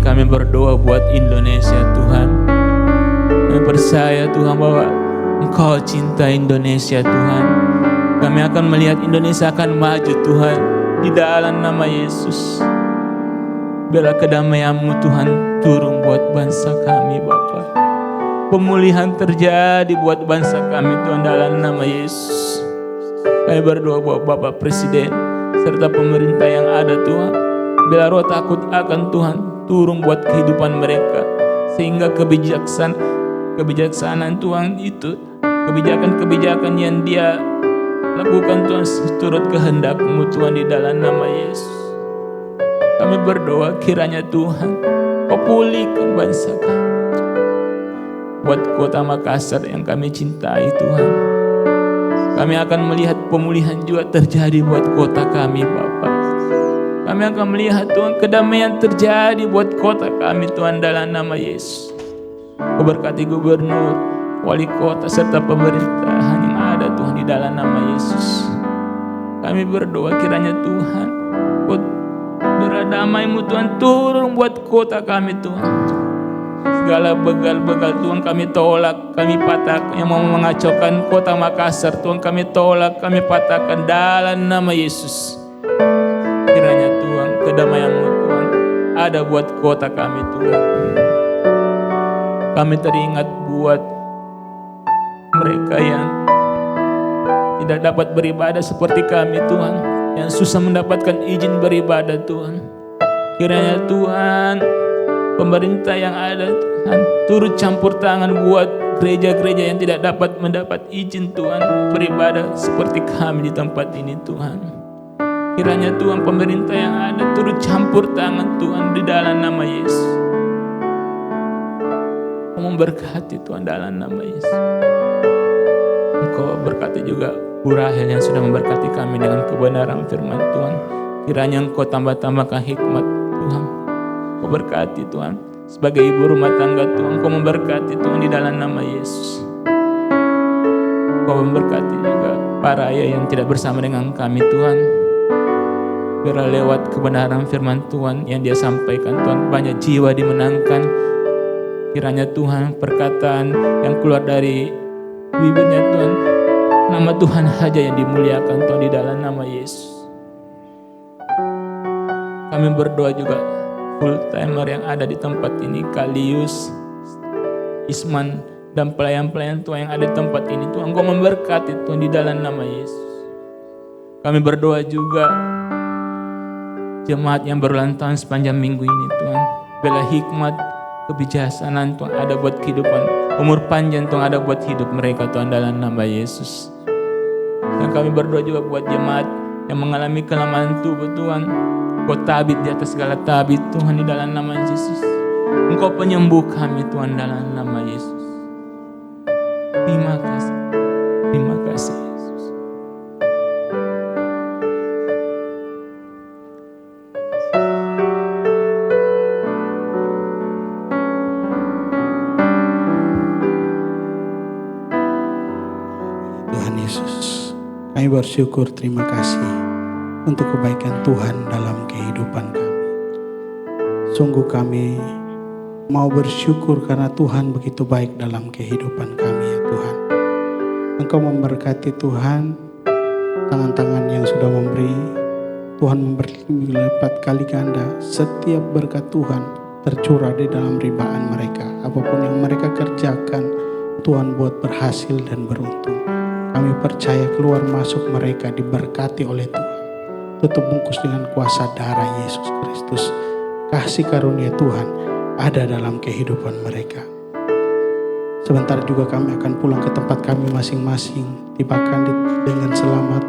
Kami berdoa buat Indonesia Tuhan. Kami percaya Tuhan bahwa Engkau cinta Indonesia Tuhan. Kami akan melihat Indonesia akan maju Tuhan di dalam nama Yesus. Biarlah kedamaian-Mu Tuhan turun buat bangsa kami Bapa. Pemulihan terjadi buat bangsa kami Tuhan dalam nama Yesus. Kami berdoa buat Bapak Presiden serta pemerintah yang ada Tuhan. Biarlah roh takut akan Tuhan turun buat kehidupan mereka, sehingga kebijaksanaan Tuhan itu, kebijakan-kebijakan yang dia lakukan Tuhan turut kehendak-Mu Tuhan di dalam nama Yesus. Kami berdoa kiranya Tuhan Kau pulihkan bangsa kami. Buat kota Makassar yang kami cintai Tuhan, kami akan melihat pemulihan juga terjadi buat kota kami Bapa. Kami akan melihat Tuhan kedamaian terjadi buat kota kami Tuhan dalam nama Yesus. Kau berkati gubernur, wali kota serta pemerintahan yang ada Tuhan di dalam nama Yesus. Kami berdoa kiranya Tuhan Kau damai-Mu Tuhan turun buat kota kami Tuhan. Segala begal-begal Tuhan kami tolak, kami patahkan yang mau mengacaukan kota Makassar Tuhan kami tolak, kami patahkan dalam nama Yesus. Kiranya Tuhan kedamaian-Mu Tuhan ada buat kota kami Tuhan. Kami teringat buat mereka yang tidak dapat beribadah seperti kami Tuhan, yang susah mendapatkan izin beribadah Tuhan. Kiranya Tuhan pemerintah yang ada Tuhan turut campur tangan buat gereja-gereja yang tidak dapat mendapat izin Tuhan beribadah seperti kami di tempat ini Tuhan. Kiranya Tuhan pemerintah yang ada turut campur tangan Tuhan di dalam nama Yesus. Memberkati Tuhan dalam nama Yesus. Engkau berkati juga Bu Rahel yang sudah memberkati kami dengan kebenaran firman Tuhan. Kiranya Engkau tambah-tambahkan hikmat Tuhan. Engkau berkati Tuhan. Sebagai ibu rumah tangga Tuhan, Engkau memberkati Tuhan di dalam nama Yesus. Engkau memberkati juga para ayah yang tidak bersama dengan kami Tuhan. Biarlah lewat kebenaran firman Tuhan yang dia sampaikan Tuhan, banyak jiwa dimenangkan. Kiranya Tuhan perkataan yang keluar dari bibirnya Tuhan, nama Tuhan saja yang dimuliakan Tuhan di dalam nama Yesus. Kami berdoa juga full timer yang ada di tempat ini, Kalius, Isman, dan pelayan-pelayan Tuhan yang ada di tempat ini. Tuhan Engkau memberkati Tuhan di dalam nama Yesus. Kami berdoa juga jemaat yang berulang tahun sepanjang minggu ini Tuhan. Bela hikmat, kebijaksanaan Tuhan ada buat kehidupan, umur panjang Tuhan ada buat hidup mereka Tuhan dalam nama Yesus. Dan kami berdoa juga buat jemaat yang mengalami kelemahan tubuh Tuhan. Engkau tabib di atas segala tabib Tuhan di dalam nama Yesus. Engkau penyembuh kami Tuhan dalam nama Yesus. Terima kasih. Terima kasih Yesus. Tuhan Yesus, kami bersyukur, terima kasih untuk kebaikan Tuhan dalam kehidupan kami. Sungguh kami mau bersyukur karena Tuhan begitu baik dalam kehidupan kami ya Tuhan. Engkau memberkati Tuhan, tangan-tangan yang sudah memberi, Tuhan memberi lipat kali ganda. Setiap berkat Tuhan tercurah di dalam ribaan mereka. Apapun yang mereka kerjakan, Tuhan buat berhasil dan beruntung. Kami percaya keluar masuk mereka diberkati oleh Tuhan. Tutup bungkus dengan kuasa darah Yesus Kristus. Kasih karunia Tuhan ada dalam kehidupan mereka. Sebentar juga kami akan pulang ke tempat kami masing-masing. Tibakan dengan selamat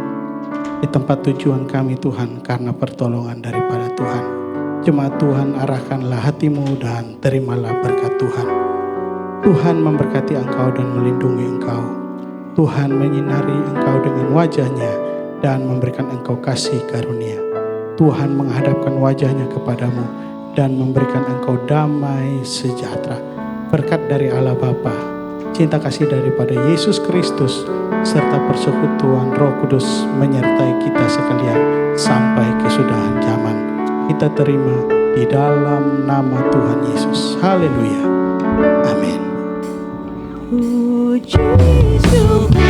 di tempat tujuan kami Tuhan, karena pertolongan daripada Tuhan. Jemaat Tuhan, arahkanlah hatimu dan terimalah berkat Tuhan. Tuhan memberkati engkau dan melindungi engkau. Tuhan menyinari engkau dengan wajahnya dan memberikan engkau kasih karunia. Tuhan menghadapkan wajahnya kepadamu dan memberikan engkau damai sejahtera. Berkat dari Allah Bapa, cinta kasih daripada Yesus Kristus, serta persekutuan Roh Kudus menyertai kita sekalian sampai kesudahan zaman. Kita terima di dalam nama Tuhan Yesus. Haleluya. Amin. Puji syukur